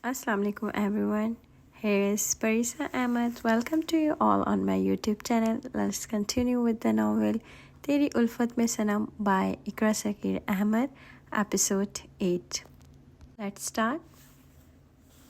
Assalamu alaikum everyone. Here is Parisa Ahmed. Welcome to you all on my YouTube channel. Let's continue with the novel Teri Ulfat Mein Sanam by Iqra Sakir Ahmed, episode 8. Let's start.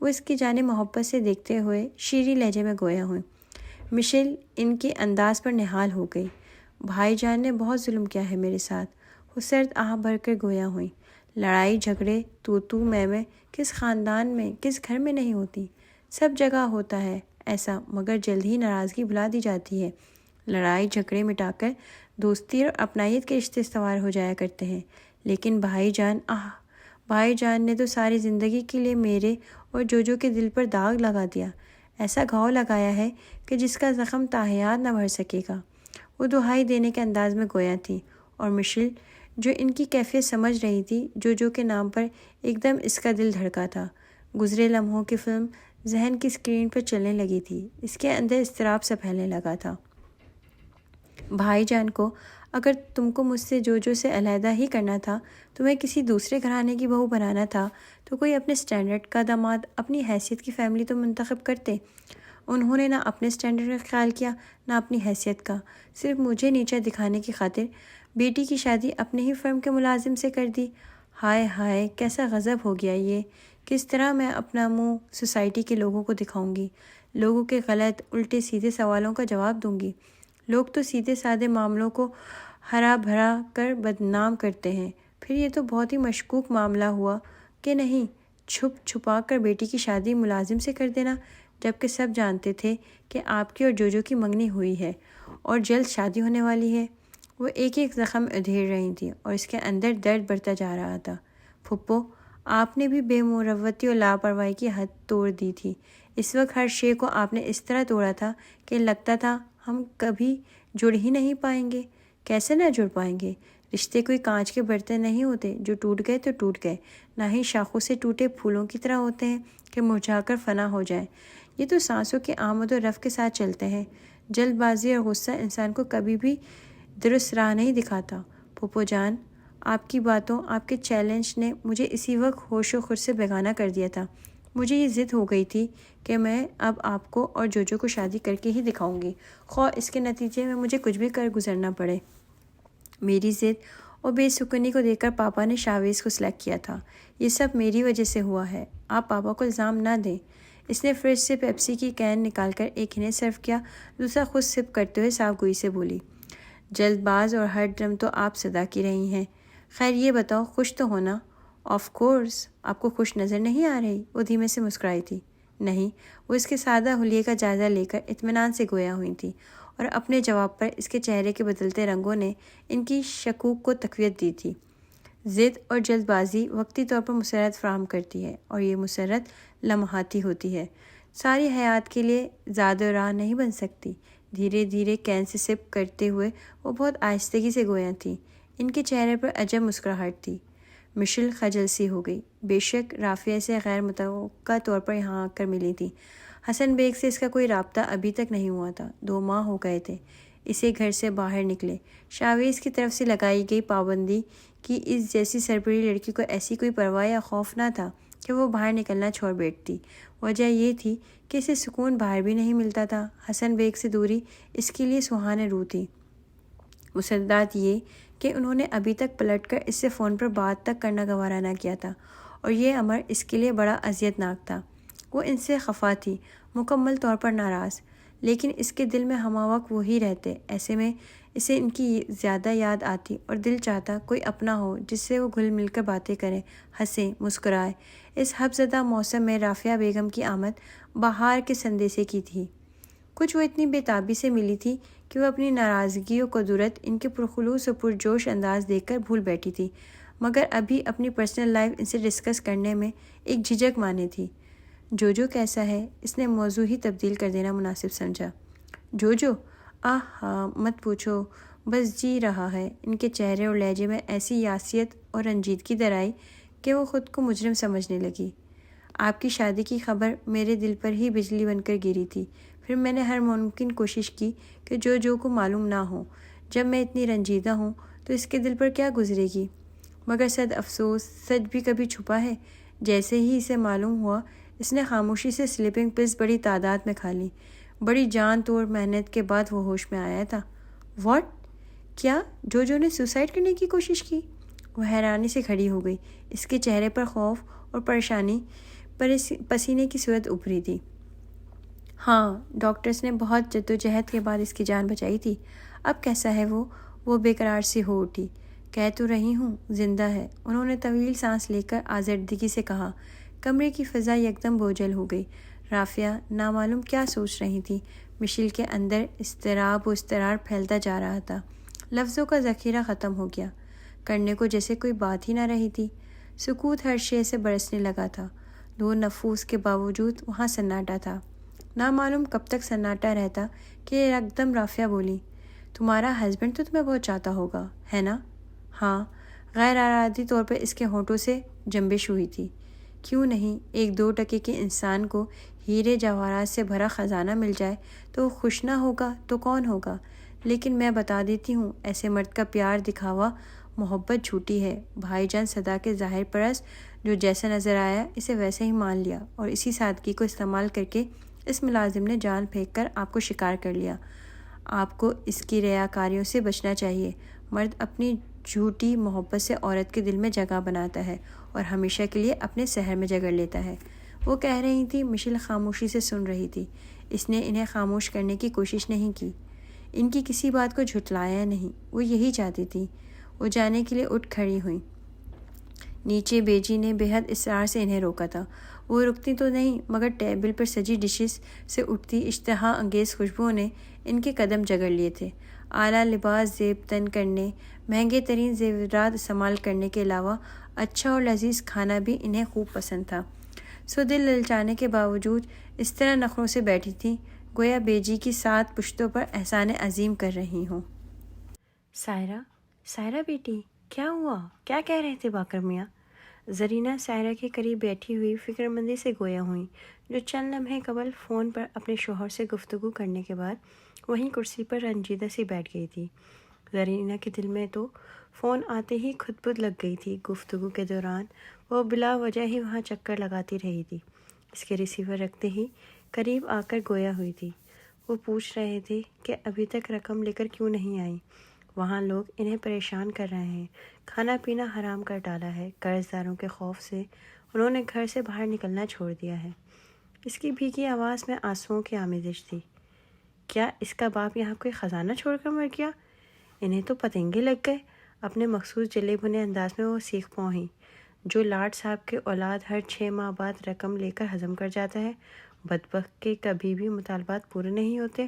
وہ اس کی جانب محبت سے دیکھتے ہوئے شیریں لہجے میں گویا ہوئیں۔ مشیل ان کے انداز پر نہال ہو گئی۔ بھائی جان نے بہت ظلم کیا ہے میرے ساتھ، وہ سرد آہ بھر کر گویا ہوئیں۔ لڑائی جھگڑے تو میں کس خاندان میں کس گھر میں نہیں ہوتی، سب جگہ ہوتا ہے ایسا، مگر جلد ہی ناراضگی بھلا دی جاتی ہے۔ لڑائی جھگڑے مٹا کر دوستی اور اپنائیت کے رشتے استوار ہو جایا کرتے ہیں۔ لیکن بھائی جان نے تو ساری زندگی کے لیے میرے اور جوجو کے دل پر داغ لگا دیا، ایسا گھاؤ لگایا ہے کہ جس کا زخم تا حیات نہ بھر سکے گا۔ وہ دہائی دینے کے انداز میں گویا تھی، اور مشیل جو ان کی کیفیت سمجھ رہی تھی، جوجو کے نام پر ایک دم اس کا دل دھڑکا تھا۔ گزرے لمحوں کی فلم ذہن کی اسکرین پر چلنے لگی تھی، اس کے اندر اضطراب سا پھیلنے لگا تھا۔ بھائی جان کو اگر تم کو مجھ سے جوجو سے علیحدہ ہی کرنا تھا، تمہیں کسی دوسرے گھرانے کی بہو بنانا تھا، تو کوئی اپنے اسٹینڈرڈ کا داماد، اپنی حیثیت کی فیملی تو منتخب کرتے۔ انہوں نے نہ اپنے اسٹینڈرڈ کا خیال کیا نہ اپنی حیثیت کا، صرف مجھے نیچا دکھانے کی خاطر بیٹی کی شادی اپنے ہی فرم کے ملازم سے کر دی۔ ہائے ہائے، کیسا غضب ہو گیا یہ! کس طرح میں اپنا منہ سوسائٹی کے لوگوں کو دکھاؤں گی، لوگوں کے غلط الٹے سیدھے سوالوں کا جواب دوں گی؟ لوگ تو سیدھے سادے معاملوں کو ہرا بھرا کر بدنام کرتے ہیں۔ پھر یہ تو بہت ہی مشکوک معاملہ ہوا کہ نہیں، چھپ چھپا کر بیٹی کی شادی ملازم سے کر دینا، جبکہ سب جانتے تھے کہ آپ کی اور جوجو کی منگنی ہوئی ہے اور جلد شادی ہونے والی ہے۔ وہ ایک ایک زخم ادھیڑ رہی تھی اور اس کے اندر درد بڑھتا جا رہا تھا۔ پھپھو، آپ نے بھی بے مروتی اور لاپرواہی کی حد توڑ دی تھی۔ اس وقت ہر شے کو آپ نے اس طرح توڑا تھا کہ لگتا تھا ہم کبھی جڑ ہی نہیں پائیں گے۔ کیسے نہ جڑ پائیں گے؟ رشتے کوئی کانچ کے برتن نہیں ہوتے جو ٹوٹ گئے تو ٹوٹ گئے، نہ ہی شاخوں سے ٹوٹے پھولوں کی طرح ہوتے ہیں کہ مرجھا کر فنا ہو جائیں۔ یہ تو سانسوں کی آمد و رفت کے ساتھ چلتے ہیں۔ جلد بازی اور غصہ انسان کو کبھی بھی درست راہ نہیں دکھاتا۔ پھوپھو جان، آپ کی باتوں، آپ کے چیلنج نے مجھے اسی وقت ہوش و خرد سے بیگانہ کر دیا تھا۔ مجھے یہ ضد ہو گئی تھی کہ میں اب آپ کو اور جوجو کو شادی کر کے ہی دکھاؤں گی، خواہ اس کے نتیجے میں مجھے کچھ بھی کر گزرنا پڑے۔ میری ضد اور بے سکونی کو دیکھ کر پاپا نے شاویز کو سلیکٹ کیا تھا۔ یہ سب میری وجہ سے ہوا ہے، آپ پاپا کو الزام نہ دیں۔ اس نے فریج سے پیپسی کی کین نکال کر ایک انہیں سرو کیا، دوسرا خود سپ کرتے ہوئے صاف گوئی سے بولی، جلد باز اور ہر ڈرم تو آپ صدا کی رہی ہیں۔ خیر یہ بتاؤ، خوش تو ہونا؟ Of course. آپ کو خوش نظر نہیں آ رہی؟ وہ دھیمے سے مسکرائی تھی۔ نہیں، وہ اس کے سادہ حلیے کا جائزہ لے کر اطمینان سے گویا ہوئی تھی، اور اپنے جواب پر اس کے چہرے کے بدلتے رنگوں نے ان کی شکوک کو تقویت دی تھی۔ ضد اور جلد بازی وقتی طور پر مسرت فراہم کرتی ہے، اور یہ مسرت لمحاتی ہوتی ہے، ساری حیات کے لیے زاد و راہ نہیں بن سکتی۔ دھیرے دھیرے کین سے سپ کرتے ہوئے وہ بہت آہستگی سے گویا تھی۔ ان کے چہرے پر عجب مسکراہٹ تھی۔ مشیل خجل سی ہو گئی۔ بے شک رافعہ سے غیر متوقع طور پر یہاں آ کر ملی تھی۔ حسن بیگ سے اس کا کوئی رابطہ ابھی تک نہیں ہوا تھا۔ 2 ماہ ہو گئے تھے اسے گھر سے باہر نکلے۔ شاویز کی طرف سے لگائی گئی پابندی کی اس جیسی سربری لڑکی کو ایسی کوئی پرواہ یا خوف نہ تھا کہ وہ باہر نکلنا چھوڑ بیٹھتی۔ وجہ یہ تھی کہ اسے سکون باہر بھی نہیں ملتا تھا۔ حسن بیگ سے دوری اس کے لیے سہانے روح تھی۔ مسدات یہ کہ انہوں نے ابھی تک پلٹ کر اس سے فون پر بات تک کرنا گوارا نہ کیا تھا، اور یہ امر اس کے لیے بڑا اذیت ناک تھا۔ وہ ان سے خفا تھی، مکمل طور پر ناراض، لیکن اس کے دل میں ہمہ وقت وہی رہتے۔ ایسے میں اسے ان کی زیادہ یاد آتی اور دل چاہتا کوئی اپنا ہو جس سے وہ گھل مل کر باتیں کرے، ہنسے، مسکرائے۔ اس حب زدہ موسم میں رافعہ بیگم کی آمد بہار کے سندیسے کی تھی۔ کچھ وہ اتنی بے تابی سے ملی تھی کہ وہ اپنی ناراضگی و قدرت ان کے پرخلوص و پرجوش انداز دیکھ کر بھول بیٹھی تھی، مگر ابھی اپنی پرسنل لائف ان سے ڈسکس کرنے میں ایک جھجک مانے تھی۔ جوجو کیسا ہے؟ اس نے موضوع ہی تبدیل کر دینا مناسب سمجھا۔ جوجو؟ ہاں مت پوچھو، بس جی رہا ہے۔ ان کے چہرے اور لہجے میں ایسی یاسیت اور رنجیدگی در آئی کہ وہ خود کو مجرم سمجھنے لگی۔ آپ کی شادی کی خبر میرے دل پر ہی بجلی بن کر گری تھی۔ پھر میں نے ہر ممکن کوشش کی کہ جو کو معلوم نہ ہو۔ جب میں اتنی رنجیدہ ہوں تو اس کے دل پر کیا گزرے گی؟ مگر صد افسوس، سچ بھی کبھی چھپا ہے۔ جیسے ہی اسے معلوم ہوا، اس نے خاموشی سے سلیپنگ پلز بڑی تعداد میں کھا لی۔ بڑی جان توڑ محنت کے بعد وہ ہوش میں آیا تھا۔ واٹ؟ کیا جو نے سوسائڈ کرنے کی کوشش کی؟ وہ حیرانی سے کھڑی ہو گئی۔ اس کے چہرے پر خوف اور پریشانی پسینے کی صورت ابھری تھی۔ ہاں، ڈاکٹرز نے بہت جدوجہد کے بعد اس کی جان بچائی تھی۔ اب کیسا ہے وہ بے قرار سی ہو اٹھی۔ کہہ تو رہی ہوں زندہ ہے، انہوں نے طویل سانس لے کر آزردگی سے کہا۔ کمرے کی فضا یکدم بوجھل ہو گئی۔ رافعہ نامعلوم کیا سوچ رہی تھی۔ مشیل کے اندر اضطراب و اضطرار پھیلتا جا رہا تھا۔ لفظوں کا ذخیرہ ختم ہو گیا، کرنے کو جیسے کوئی بات ہی نہ رہی تھی۔ سکوت ہر شے سے برسنے لگا تھا۔ دو نفوس کے باوجود وہاں سناٹا تھا۔ نامعلوم کب تک سناٹا رہتا کہ یکدم رافعہ بولی، تمہارا ہسبینڈ تو تمہیں بہت چاہتا ہوگا، ہے نا؟ ہاں، غیر ارادی طور پر اس کے ہونٹوں سے جنبش ہوئی تھی۔ کیوں نہیں؟ ایک 2 کے انسان کو ہیرے جواہرات سے بھرا خزانہ مل جائے تو وہ خوش نہ ہوگا تو کون ہوگا؟ لیکن میں بتا دیتی ہوں، ایسے مرد کا پیار دکھاوا محبت جھوٹی ہے۔ بھائی جان صدا کے ظاہر پرست جو جیسا نظر آیا اسے ویسے ہی مان لیا، اور اسی سادگی کو استعمال کر کے اس ملازم نے جان پھینک کر آپ کو شکار کر لیا۔ آپ کو اس کی ریاکاریوں سے بچنا چاہیے۔ مرد اپنی جھوٹی محبت سے عورت کے دل میں جگہ بناتا ہے اور ہمیشہ کے لیے اپنے سحر میں جگڑ لیتا ہے۔ وہ کہہ رہی تھی۔ مشیل خاموشی سے سن رہی تھی۔ اس نے انہیں خاموش کرنے کی کوشش نہیں کی، ان کی کسی بات کو جھٹلایا نہیں، وہ یہی چاہتی تھی۔ وہ جانے کے لیے اٹھ کھڑی ہوئی۔ نیچے بیجی نے بے حد اصرار سے انہیں روکا تھا۔ وہ رکتی تو نہیں، مگر ٹیبل پر سجی ڈشز سے اٹھتی اشتہا انگیز خوشبوؤں نے ان کے قدم جگڑ لیے تھے۔ اعلیٰ لباس زیب تن کرنے، مہنگے ترین زیورات استعمال کرنے کے علاوہ اچھا اور لذیذ کھانا بھی انہیں خوب پسند تھا۔ سو دل للچانے کے باوجود اس طرح نخروں سے بیٹھی تھیں گویا بیجی کی 7 پشتوں پر احسان عظیم کر رہی ہوں۔ سائرہ بیٹی، کیا ہوا؟ کیا کہہ رہے تھے باقر میاں؟ زرینہ سائرہ کے قریب بیٹھی ہوئی فکر مندی سے گویا ہوئیں، جو چند لمحے قبل فون پر اپنے شوہر سے گفتگو کرنے کے بعد وہیں کرسی پر رنجیدہ سی بیٹھ گئی تھی۔ زرینہ کے دل میں تو فون آتے ہی خود بد لگ گئی تھی۔ گفتگو کے دوران وہ بلا وجہ ہی وہاں چکر لگاتی رہی تھی۔ اس کے ریسیور رکھتے ہی قریب آ کر گویا ہوئی تھی۔ وہ پوچھ رہے تھے کہ ابھی تک رقم لے کر کیوں نہیں آئی۔ وہاں لوگ انہیں پریشان کر رہے ہیں، کھانا پینا حرام کر ڈالا ہے، قرض داروں کے خوف سے انہوں نے گھر سے باہر نکلنا چھوڑ دیا ہے۔ اس کی بھیگی آواز میں آنسوؤں کی آمیزش تھی۔ کیا اس کا باپ یہاں کوئی خزانہ چھوڑ کر مر گیا؟ انہیں تو پتنگے لگ گئے۔ اپنے مخصوص جلے بھنے انداز میں وہ سیخ پوہیں، جو لاٹ صاحب کے اولاد ہر 6 ماہ بعد رقم لے کر ہضم کر جاتا ہے۔ بدبخت کے کبھی بھی مطالبات پورے نہیں ہوتے،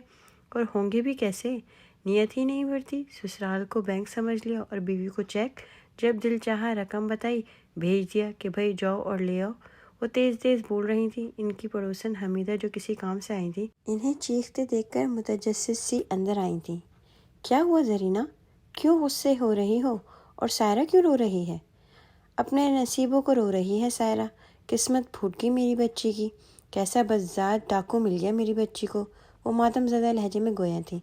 اور ہوں گے بھی کیسے؟ نیت ہی نہیں بڑھتی۔ سسرال کو بینک سمجھ لیا اور بیوی کو چیک، جب دل چاہا رقم بتائی بھیج دیا کہ بھائی جاؤ اور لے آؤ۔ وہ تیز تیز بول رہی تھی۔ ان کی پڑوسن حمیدہ جو کسی کام سے آئی تھی، انہیں چیختے دیکھ کر متجسس سی اندر آئی تھیں۔ کیا ہوا زرینہ؟ کیوں غصے ہو رہی ہو؟ اور سائرہ کیوں رو رہی ہے؟ اپنے نصیبوں کو رو رہی ہے سائرہ۔ قسمت پھوٹ گئی میری بچی کی، کیسا بدذات ڈاکو مل گیا میری بچی کو۔ وہ ماتم زدہ لہجے میں گویا تھی۔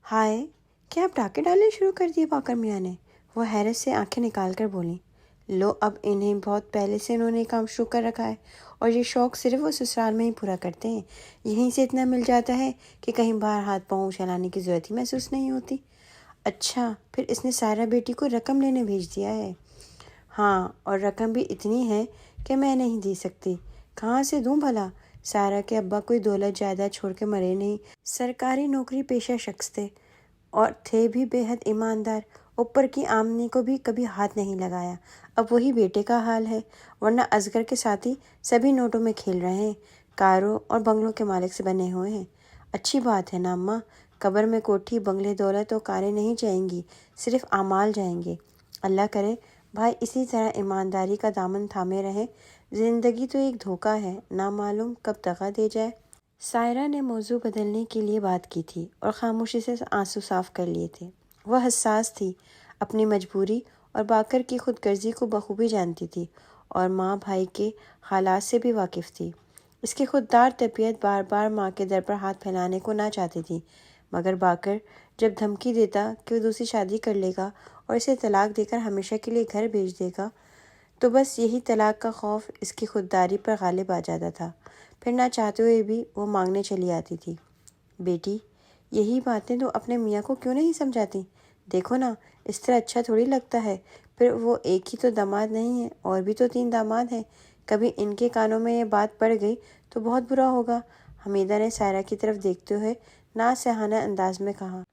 ہائے، کیا اب ڈاکے ڈالنے شروع کر دیے باقر میاں نے؟ وہ حیرت سے آنکھیں نکال کر بولیں۔ لو، اب انہیں بہت پہلے سے انہوں نے کام شروع کر رکھا ہے، اور یہ شوق صرف وہ سسرال میں ہی پورا کرتے ہیں۔ یہیں سے اتنا مل جاتا ہے کہ کہیں باہر ہاتھ پاؤں چلانے کی ضرورت ہی محسوس نہیں ہوتی۔ اچھا، پھر اس نے سائرہ بیٹی کو رقم لینے بھیج دیا ہے؟ ہاں، اور رقم بھی اتنی ہے کہ میں نہیں دے سکتی۔ کہاں سے دوں بھلا؟ سائرہ کے ابا کوئی دولت جائیداد چھوڑ کے مرے نہیں، سرکاری نوکری پیشہ شخص تھے، اور تھے بھی بے حد ایماندار۔ اوپر کی آمدنی کو بھی کبھی ہاتھ نہیں لگایا۔ اب وہی بیٹے کا حال ہے، ورنہ اصغر کے ساتھی سبھی نوٹوں میں کھیل رہے ہیں، کاروں اور بنگلوں کے مالک سے بنے ہوئے ہیں۔ اچھی بات ہے نا اماں، قبر میں کوٹھی، بنگلے، دولت اور کاریں نہیں جائیں گی، صرف اعمال جائیں گے۔ اللہ کرے بھائی اسی طرح ایمانداری کا دامن تھامے رہے۔ زندگی تو ایک دھوکہ ہے، نہ معلوم کب دغا دے جائے۔ سائرہ نے موضوع بدلنے کے لیے بات کی تھی اور خاموشی سے آنسو صاف کر لیے تھے۔ وہ حساس تھی، اپنی مجبوری اور باقر کی خود غرضی کو بخوبی جانتی تھی، اور ماں بھائی کے حالات سے بھی واقف تھی۔ اس کی خوددار طبیعت بار بار ماں کے در پر ہاتھ پھیلانے کو نہ چاہتی تھی، مگر باقر جب دھمکی دیتا کہ وہ دوسری شادی کر لے گا اور اسے طلاق دے کر ہمیشہ کے لیے گھر بھیج دے گا، تو بس یہی طلاق کا خوف اس کی خودداری پر غالب آ جاتا تھا۔ پھر نہ چاہتے ہوئے بھی وہ مانگنے چلی آتی تھی۔ بیٹی، یہی باتیں تو اپنے میاں کو کیوں نہیں سمجھاتی؟ دیکھو نا، اس طرح اچھا تھوڑی لگتا ہے۔ پھر وہ ایک ہی تو داماد نہیں ہے، اور بھی تو 3 داماد ہیں۔ کبھی ان کے کانوں میں یہ بات پڑ گئی تو بہت برا ہوگا۔ حمیدہ نے سائرہ کی طرف دیکھتے ہوئے ناصحانہ انداز میں کہا۔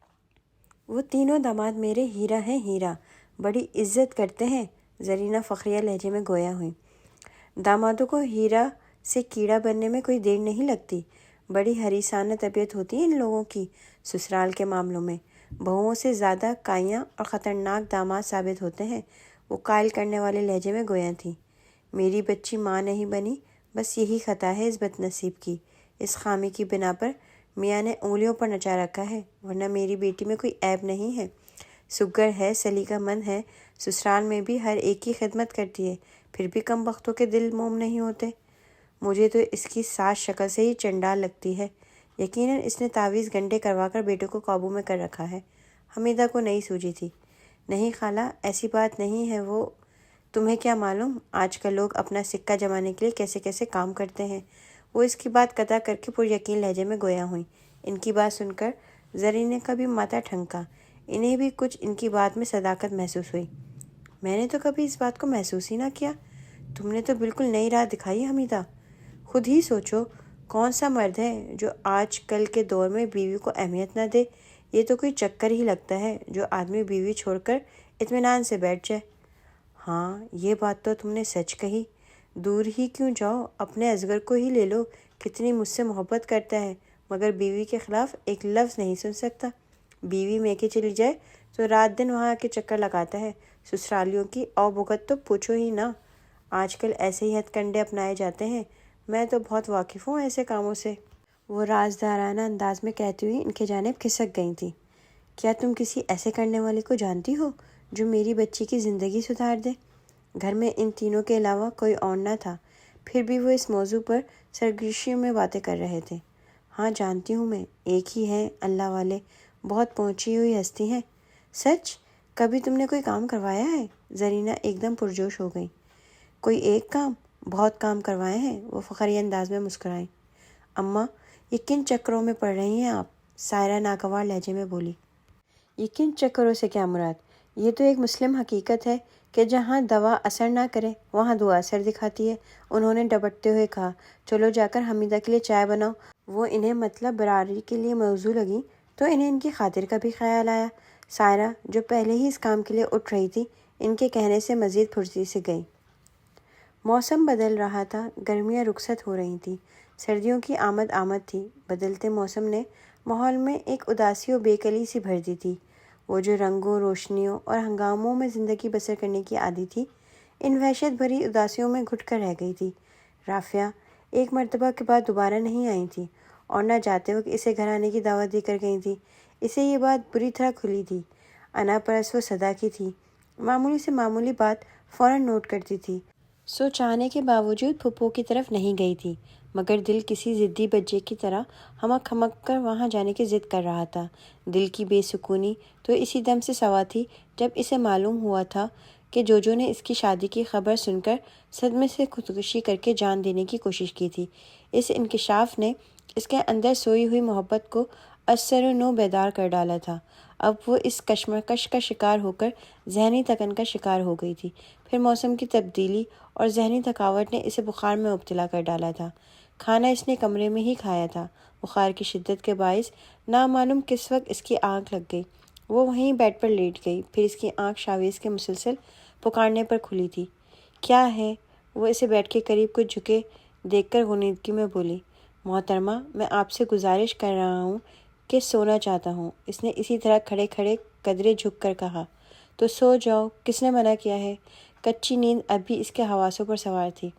وہ تینوں داماد میرے ہیرا ہیں، ہیرا، بڑی عزت کرتے ہیں۔ زرینہ فخریہ لہجے میں گویا ہوئی۔ دامادوں کو ہیرا سے کیڑا بننے میں کوئی دیر نہیں لگتی۔ بڑی حریصانہ طبیعت ہوتی ہے ان لوگوں کی سسرال کے معاملوں میں۔ بہوؤں سے زیادہ کائیاں اور خطرناک داماد ثابت ہوتے ہیں۔ وہ قائل کرنے والے لہجے میں گویا تھی۔ میری بچی ماں نہیں بنی، بس یہی خطا ہے اس بد نصیب کی۔ اس خامی کی بنا پر میاں نے انگلیوں پر نچا رکھا ہے، ورنہ میری بیٹی میں کوئی عیب نہیں ہے۔ سگر ہے، سلیقہ مند ہے، سسرال میں بھی ہر ایک کی خدمت کرتی ہے، پھر بھی کم بختوں کے دل موم نہیں ہوتے۔ مجھے تو اس کی ساز شکل سے ہی چنڈال لگتی ہے۔ یقیناً اس نے تعویذ گنڈے کروا کر بیٹے کو قابو میں کر رکھا ہے۔ حمیدہ کو نہیں سوجی تھی۔ نہیں خالہ، ایسی بات نہیں ہے، وہ تمہیں کیا معلوم آج کل لوگ اپنا سکہ جمانے کے لیے کیسے کیسے کام کرتے ہیں۔ وہ اس کی بات قطع کر کے پر یقین لہجے میں گویا ہوئیں۔ ان کی بات سن کر زرینہ کا بھی ماتھا ٹھنکا۔ انہیں بھی کچھ ان کی بات میں صداقت محسوس ہوئی۔ میں نے تو کبھی اس بات کو محسوس ہی نہ کیا۔ تم نے تو بالکل نئی راہ دکھائی حمیدہ۔ خود ہی سوچو، کون سا مرد ہے جو آج کل کے دور میں بیوی کو اہمیت نہ دے؟ یہ تو کوئی چکر ہی لگتا ہے جو آدمی بیوی چھوڑ کر اطمینان سے بیٹھ جائے۔ ہاں، یہ بات تو تم نے سچ کہی۔ دور ہی کیوں جاؤ، اپنے اصغر کو ہی لے لو، کتنی مجھ سے محبت کرتا ہے، مگر بیوی کے خلاف ایک لفظ نہیں سن سکتا۔ بیوی میکے چلی جائے تو رات دن وہاں کے چکر لگاتا ہے۔ سسرالیوں کی او بھگت تو پوچھو ہی نہ۔ آج کل ایسے ہی ہتھ کنڈے اپنائے جاتے ہیں۔ میں تو بہت واقف ہوں ایسے کاموں سے۔ وہ رازدارانہ انداز میں کہتی ہوئی ان کی جانب کھسک گئی تھی۔ کیا تم کسی ایسے کرنے والے کو جانتی ہو جو میری بچی کی زندگی سدھار دے؟ گھر میں ان تینوں کے علاوہ کوئی اور نہ تھا، پھر بھی وہ اس موضوع پر سرگوشیوں میں باتیں کر رہے تھے۔ ہاں جانتی ہوں میں، ایک ہی ہیں اللہ والے، بہت پہنچی ہوئی ہستی ہیں۔ سچ؟ کبھی تم نے کوئی کام کروایا ہے؟ زرینہ ایک دم پرجوش ہو گئی۔ کوئی ایک کام؟ بہت کام کروائے ہیں، وہ فخریہ انداز میں مسکرائیں۔ اماں، یہ کن چکروں میں پڑ رہی ہیں آپ؟ سائرہ ناگوار لہجے میں بولی۔ یہ کن چکروں سے کیا مراد؟ یہ تو ایک مسلم حقیقت ہے کہ جہاں دوا اثر نہ کرے وہاں دعا اثر دکھاتی ہے، انہوں نے ڈپٹتے ہوئے کہا۔ چلو جا کر حمیدہ کے لیے چائے بناؤ۔ وہ انہیں مطلب براری کے لیے موزوں لگیں تو انہیں ان کی خاطر کا بھی خیال آیا۔ سائرہ، جو پہلے ہی اس کام کے لیے اٹھ رہی تھی، ان کے کہنے سے مزید پھرتی سے گئی۔ موسم بدل رہا تھا، گرمیاں رخصت ہو رہی تھیں، سردیوں کی آمد تھی۔ بدلتے موسم نے ماحول میں ایک اداسی و بے کلی سی بھر دی تھی۔ وہ جو رنگوں، روشنیوں اور ہنگاموں میں زندگی بسر کرنے کی عادی تھی، ان وحشت بھری اداسیوں میں گھٹ کر رہ گئی تھی۔ رافعہ ایک مرتبہ کے بعد دوبارہ نہیں آئی تھی، اور نہ جاتے وقت اسے گھر آنے کی دعوت دے کر گئی تھی۔ اسے یہ بات بری طرح کھلی تھی۔ انا پرس وہ صدا کی تھی، معمولی سے معمولی بات فوراً نوٹ کرتی تھی۔ سو چاہنے کے باوجود پھپھو کی طرف نہیں گئی تھی، مگر دل کسی ضدی بچے کی طرح ہمک کر وہاں جانے کی ضد کر رہا تھا۔ دل کی بے سکونی تو اسی دم سے سوا تھی جب اسے معلوم ہوا تھا کہ جوجو نے اس کی شادی کی خبر سن کر صدمے سے خودکشی کر کے جان دینے کی کوشش کی تھی۔ اس انکشاف نے اس کے اندر سوئی ہوئی محبت کو از سر و نو بیدار کر ڈالا تھا۔ اب وہ اس کشمکش کا شکار ہو کر ذہنی تکن کا شکار ہو گئی تھی۔ پھر موسم کی تبدیلی اور ذہنی تھکاوٹ نے اسے بخار میں مبتلا کر ڈالا تھا۔ کھانا اس نے کمرے میں ہی کھایا تھا۔ بخار کی شدت کے باعث نامعلوم کس وقت اس کی آنکھ لگ گئی۔ وہ وہیں بیڈ پر لیٹ گئی، پھر اس کی آنکھ شاویز کے مسلسل پکارنے پر کھلی تھی۔ کیا ہے؟ وہ اسے بیڈ کے قریب کچھ جھکے دیکھ کر غنودگی میں بولی۔ محترمہ، میں آپ سے گزارش کر رہا ہوں کہ سونا چاہتا ہوں، اس نے اسی طرح کھڑے کھڑے قدرے جھک کر کہا۔ تو سو جاؤ، کس نے منع کیا ہے؟ کچی نیند اب بھی اس کے حواسوں پر سوار تھی۔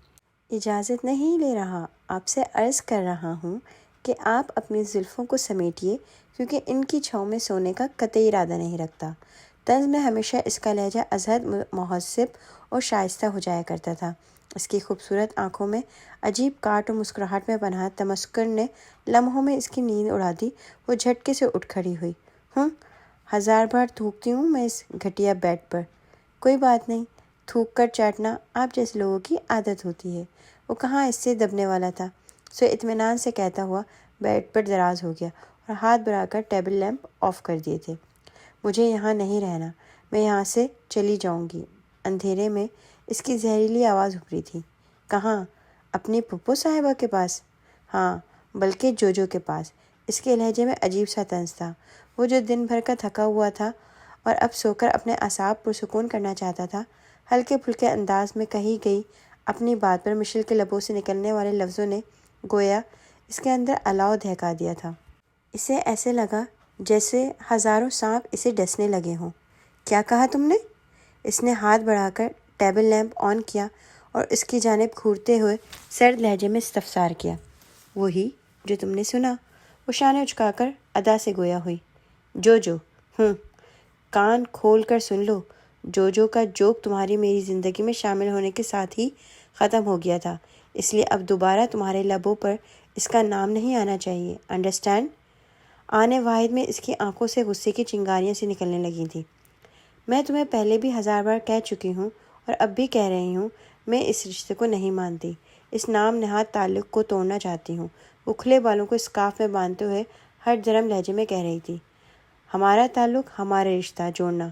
اجازت نہیں لے رہا، آپ سے عرض کر رہا ہوں کہ آپ اپنی زلفوں کو سمیٹیے، کیونکہ ان کی چھاؤں میں سونے کا قطعی ارادہ نہیں رکھتا۔ طنز میں ہمیشہ اس کا لہجہ ازحد مہذب اور شائستہ ہو جایا کرتا تھا۔ اس کی خوبصورت آنکھوں میں عجیب کاٹ اور مسکراہٹ میں پنہاں تمسکر نے لمحوں میں اس کی نیند اڑا دی۔ وہ جھٹکے سے اٹھ کھڑی ہوئی۔ ہزار بار تھوکتی ہوں میں اس گھٹیا بیڈ پر۔ کوئی بات نہیں، تھوک کر چاٹنا آپ جیسے لوگوں کی عادت ہوتی ہے۔ وہ کہاں اس سے دبنے والا تھا، سو اطمینان سے کہتا ہوا بیڈ پر دراز ہو گیا اور ہاتھ بڑھا کر ٹیبل لیمپ آف کر دیے تھے۔ مجھے یہاں نہیں رہنا، میں یہاں سے چلی جاؤں گی۔ اندھیرے میں اس کی زہریلی آواز ابھری تھی۔ کہاں؟ اپنی پھپھو صاحبہ کے پاس؟ ہاں، بلکہ جوجو کے پاس۔ اس کے لہجے میں عجیب سا طنز تھا۔ وہ جو دن بھر کا تھکا ہوا تھا اور اب سو کر اپنے اعصاب پرسکون کرنا چاہتا تھا، ہلکے پھلکے انداز میں کہی گئی اپنی بات پر مشل کے لبوں سے نکلنے والے لفظوں نے گویا اس کے اندر الاؤ دہکا دیا تھا۔ اسے ایسے لگا جیسے ہزاروں سانپ اسے ڈسنے لگے ہوں۔ کیا کہا تم نے؟ اس نے ہاتھ بڑھا کر ٹیبل لیمپ آن کیا اور اس کی جانب گھورتے ہوئے سرد لہجے میں استفسار کیا۔ وہی جو تم نے سنا، وہ شانے اچکا کر ادا سے گویا ہوئی۔ جوجو؟ کان کھول کر سن لو، جوجو کا جوک تمہاری میری زندگی میں شامل ہونے کے ساتھ ہی ختم ہو گیا تھا، اس لیے اب دوبارہ تمہارے لبوں پر اس کا نام نہیں آنا چاہیے، انڈرسٹینڈ؟ آنے واحد میں اس کی آنکھوں سے غصے کی چنگاریاں سی نکلنے لگی تھیں۔ میں تمہیں پہلے بھی 1000 بار کہہ چکی ہوں اور اب بھی کہہ رہی ہوں، میں اس رشتے کو نہیں مانتی، اس نام نہاد تعلق کو توڑنا چاہتی ہوں۔ وہ کھلے بالوں کو اسکارف میں باندھتے ہوئے ہر درم لہجے میں کہہ رہی تھی۔ ہمارا تعلق، ہمارا رشتہ جوڑنا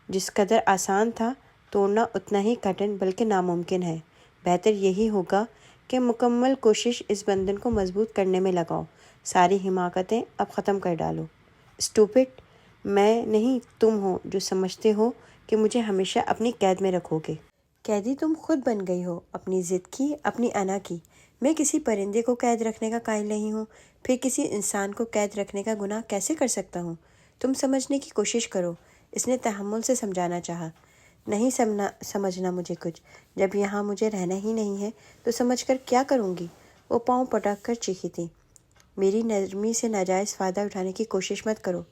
جس قدر آسان تھا، توڑنا اتنا ہی کٹھن بلکہ ناممکن ہے۔ بہتر یہی ہوگا کہ مکمل کوشش اس بندھن کو مضبوط کرنے میں لگاؤ، ساری حماقتیں اب ختم کر ڈالو۔ اسٹوپڈ! میں نہیں، تم ہو جو سمجھتے ہو کہ مجھے ہمیشہ اپنی قید میں رکھو گے۔ قیدی تم خود بن گئی ہو، اپنی ضد کی، اپنی انا کی۔ میں کسی پرندے کو قید رکھنے کا قائل نہیں ہوں، پھر کسی انسان کو قید رکھنے کا گناہ کیسے کر سکتا ہوں؟ تم سمجھنے کی کوشش کرو، اس نے تحمل سے سمجھانا چاہا۔ نہیں سمجھنا مجھے کچھ، جب یہاں مجھے رہنا ہی نہیں ہے تو سمجھ کر کیا کروں گی؟ وہ پاؤں پٹک کر چیخی تھی۔ میری نرمی سے ناجائز فائدہ اٹھانے کی کوشش مت کرو۔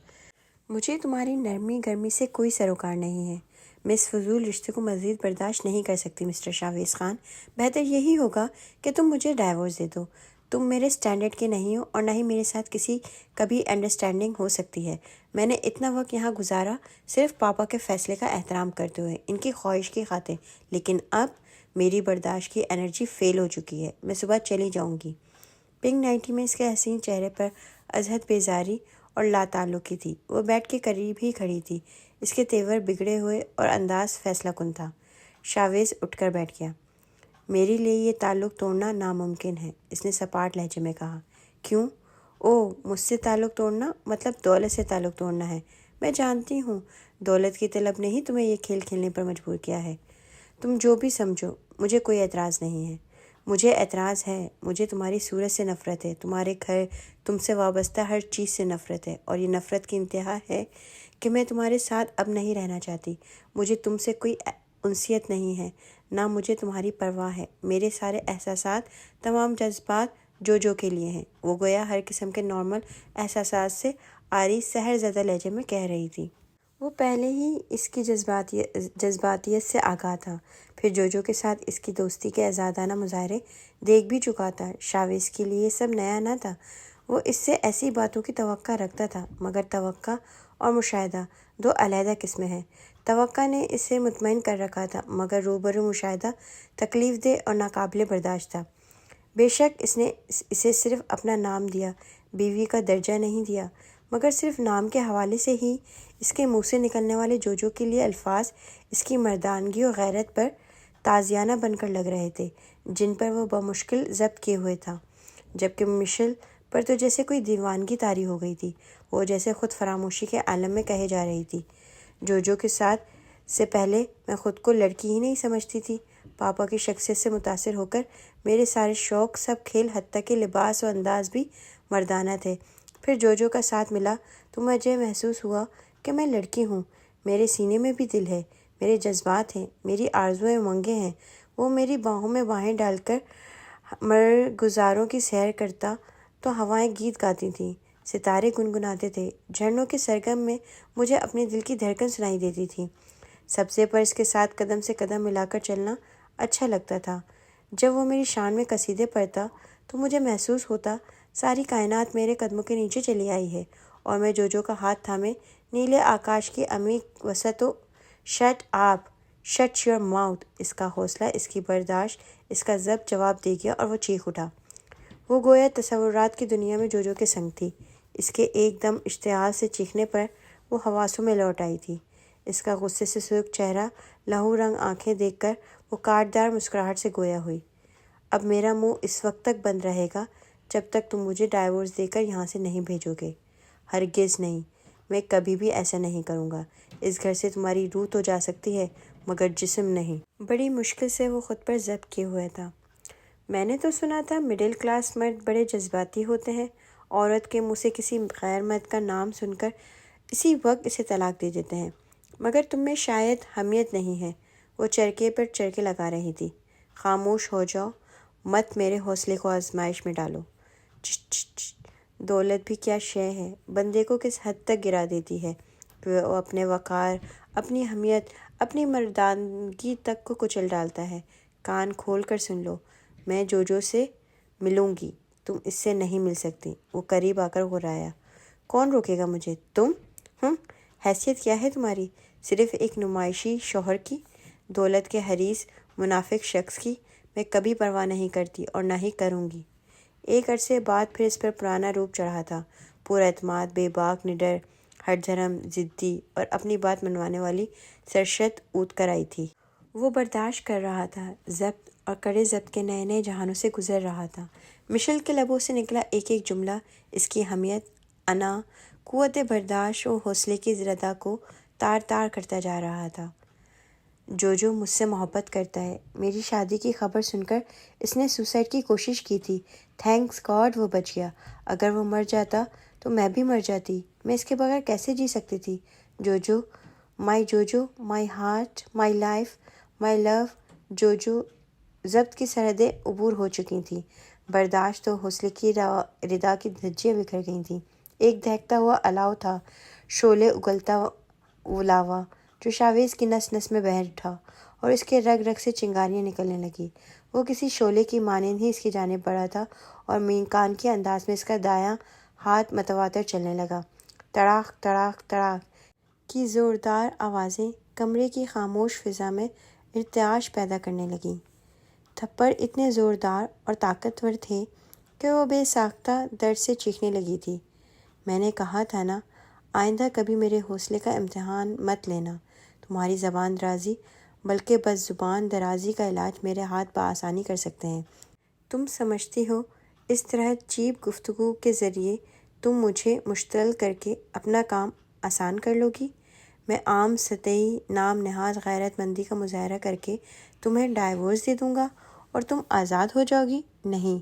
مجھے تمہاری نرمی گرمی سے کوئی سروکار نہیں ہے۔ میں اس فضول رشتے کو مزید برداشت نہیں کر سکتی مسٹر شاویز خان۔ بہتر یہی ہوگا کہ تم مجھے ڈائیورس دے دو۔ تم میرے سٹینڈرڈ کے نہیں ہو اور نہ ہی میرے ساتھ کسی کبھی انڈرسٹینڈنگ ہو سکتی ہے۔ میں نے اتنا وقت یہاں گزارا صرف پاپا کے فیصلے کا احترام کرتے ہوئے، ان کی خواہش کی خاطر، لیکن اب میری برداشت کی انرجی فیل ہو چکی ہے۔ میں صبح چلی جاؤں گی۔ پنک نائٹی میں اس کے حسین چہرے پر ازحد بیزاری اور لا تعلقی تھی۔ وہ بیڈ کے قریب ہی کھڑی تھی، اس کے تیور بگڑے ہوئے اور انداز فیصلہ کن تھا۔ شاویز اٹھ کر بیٹھ گیا۔ میرے لیے یہ تعلق توڑنا ناممکن ہے، اس نے سپاٹ لہجے میں کہا۔ کیوں؟ مجھ سے تعلق توڑنا مطلب دولت سے تعلق توڑنا ہے۔ میں جانتی ہوں، دولت کی طلب نے ہی تمہیں یہ کھیل کھیلنے پر مجبور کیا ہے۔ تم جو بھی سمجھو، مجھے کوئی اعتراض نہیں ہے۔ مجھے اعتراض ہے، مجھے تمہاری صورت سے نفرت ہے، تمہارے گھر، تم سے وابستہ ہر چیز سے نفرت ہے، اور یہ نفرت کی انتہا ہے کہ میں تمہارے ساتھ اب نہیں رہنا چاہتی۔ مجھے تم سے کوئی انسیت نہیں ہے، نہ مجھے تمہاری پرواہ ہے۔ میرے سارے احساسات، تمام جذبات جوجو کے لیے ہیں۔ وہ گویا ہر قسم کے نارمل احساسات سے عاری سحر زدہ لہجے میں کہہ رہی تھی۔ وہ پہلے ہی اس کی جذباتیت سے آگاہ تھا، پھر جوجو کے ساتھ اس کی دوستی کے آزادانہ مظاہرے دیکھ بھی چکا تھا۔ شاویز کے لیے یہ سب نیا نہ تھا۔ وہ اس سے ایسی باتوں کی توقع رکھتا تھا، مگر توقع اور مشاہدہ دو علیحدہ قسمیں ہیں۔ توقع نے اسے مطمئن کر رکھا تھا، مگر روبرو مشاہدہ تکلیف دہ اور ناقابل برداشت تھا۔ بے شک اس نے اسے صرف اپنا نام دیا، بیوی کا درجہ نہیں دیا، مگر صرف نام کے حوالے سے ہی اس کے منہ سے نکلنے والے جوجو کے لیے الفاظ اس کی مردانگی اور غیرت پر تازیانہ بن کر لگ رہے تھے، جن پر وہ بمشکل ضبط کیے ہوئے تھا، جبکہ مشل پر تو جیسے کوئی دیوانگی طاری ہو گئی تھی۔ وہ جیسے خود فراموشی کے عالم میں کہے جا رہی تھی، جوجو کے ساتھ سے پہلے میں خود کو لڑکی ہی نہیں سمجھتی تھی۔ پاپا کی شخصیت سے متاثر ہو کر میرے سارے شوق، سب کھیل، حتیٰ کہ لباس و انداز بھی مردانہ تھے۔ پھر جوجو کا ساتھ ملا تو مجھے محسوس ہوا کہ میں لڑکی ہوں۔ میرے سینے میں بھی دل ہے، میرے جذبات ہیں، میری آرزوئیں امنگیں ہیں۔ وہ میری باہوں میں باہیں ڈال کر مرگزاروں کی سیر کرتا تو ہوائیں گیت گاتی تھیں، ستارے گنگناتے تھے، جھرنوں کے سرگم میں مجھے اپنے دل کی دھڑکن سنائی دیتی تھی۔ سبزے پر اس کے ساتھ قدم سے قدم ملا کر چلنا اچھا لگتا تھا۔ جب وہ میری شان میں قصیدے پڑھتا تو مجھے محسوس ہوتا ساری کائنات میرے قدموں کے نیچے چلی آئی ہے، اور میں جوجو کا ہاتھ تھامے نیلے آکاش کی عمیق وسعت و شٹ آپ، شٹ یور ماؤتھ، اس کا حوصلہ، اس کی برداشت، اس کا ضبط جواب دے گیا اور وہ چیخ اٹھا۔ وہ گویا تصورات کی دنیا میں جوجو کے سنگ تھی۔ اس کے ایک دم اشتعال سے چیخنے پر وہ حواسوں میں لوٹ آئی تھی۔ اس کا غصے سے سرخ چہرہ، لہو رنگ آنکھیں دیکھ کر وہ کاٹدار مسکراہٹ سے گویا ہوئی۔ اب میرا منہ اس وقت تک بند رہے گا جب تک تم مجھے ڈائیورس دے کر یہاں سے نہیں بھیجو گے۔ ہرگز نہیں، میں کبھی بھی ایسا نہیں کروں گا۔ اس گھر سے تمہاری روح تو جا سکتی ہے مگر جسم نہیں۔ بڑی مشکل سے وہ خود پر ضبط کیے ہوئے تھا۔ میں نے تو سنا تھا مڈل کلاس مرد بڑے جذباتی ہوتے ہیں، عورت کے منہ سے کسی غیر مرد کا نام سن کر اسی وقت اسے طلاق دے دیتے ہیں، مگر تم میں شاید حمیت نہیں ہے۔ وہ چرکے پر چرکے لگا رہی تھی۔ خاموش ہو جاؤ، مت میرے حوصلے کو آزمائش میں ڈالو۔ چش چش چش۔ دولت بھی کیا شے ہے، بندے کو کس حد تک گرا دیتی ہے کہ وہ اپنے وقار، اپنی حمیت، اپنی مردانگی تک کو کچل ڈالتا ہے۔ کان کھول کر سن لو، میں جوجو سے ملوں گی، تم اس سے نہیں مل سکتی۔ وہ قریب آ کر غرایا۔ کون روکے گا مجھے؟ تم؟ حیثیت کیا ہے تمہاری؟ صرف ایک نمائشی شوہر کی، دولت کے حریص منافق شخص کی؟ میں کبھی پرواہ نہیں کرتی اور نہ ہی کروں گی۔ ایک عرصے بعد پھر اس پر پرانا روپ چڑھا تھا، پورا اعتماد، بے باک، نڈر، ہر دھرم، ضدی اور اپنی بات منوانے والی سرشت اونت کر آئی تھی۔ وہ برداشت کر رہا تھا، ضبط اور کڑے ضبط کے نئے نئے جہانوں سے گزر رہا تھا۔ مشل کے لبوں سے نکلا ایک ایک جملہ اس کی حمیت، انا، قوت برداشت و حوصلے کی ردا کو تار تار کرتا جا رہا تھا۔ جوجو مجھ سے محبت کرتا ہے۔ میری شادی کی خبر سن کر اس نے سوسائڈ کی کوشش کی تھی، تھینکس گاڈ وہ بچ گیا۔ اگر وہ مر جاتا تو میں بھی مر جاتی۔ میں اس کے بغیر کیسے جی سکتی تھی؟ جوجو، مائی ہارٹ، مائی لائف، مائی لو۔ جوجو ضبط کی سرحدیں عبور ہو چکی تھیں، برداشت و حوصلے کی ردا کی دھجیاں بکھر گئی تھیں۔ ایک دہکتا ہوا الاؤ تھا، شعلے اگلتا لاوا جو شاویز کی نس نس میں بہہ اٹھا اور اس کے رگ رگ سے چنگاریاں نکلنے لگیں۔ وہ کسی شعلے کی مانند ہی اس کی جانب بڑھا تھا اور مینکان کے انداز میں اس کا دایاں ہاتھ متواتر چلنے لگا۔ تڑاک تڑاک تڑاک کی زوردار آوازیں کمرے کی خاموش فضا میں ارتعاش پیدا کرنے لگیں۔ تھپڑ اتنے زوردار اور طاقتور تھے کہ وہ بے ساختہ درد سے چیخنے لگی تھی۔ میں نے کہا تھا نا، آئندہ کبھی میرے حوصلے کا امتحان مت لینا۔ تمہاری زبان درازی بلکہ بس زبان درازی کا علاج میرے ہاتھ بآسانی کر سکتے ہیں۔ تم سمجھتی ہو اس طرح چیپ گفتگو کے ذریعے تم مجھے مشتعل کر کے اپنا کام آسان کر لو گی؟ میں عام سطحی نام نہاد غیرت مندی کا مظاہرہ کر کے تمہیں ڈائیورس دے دوں گا اور تم آزاد ہو جاؤ گی؟ نہیں،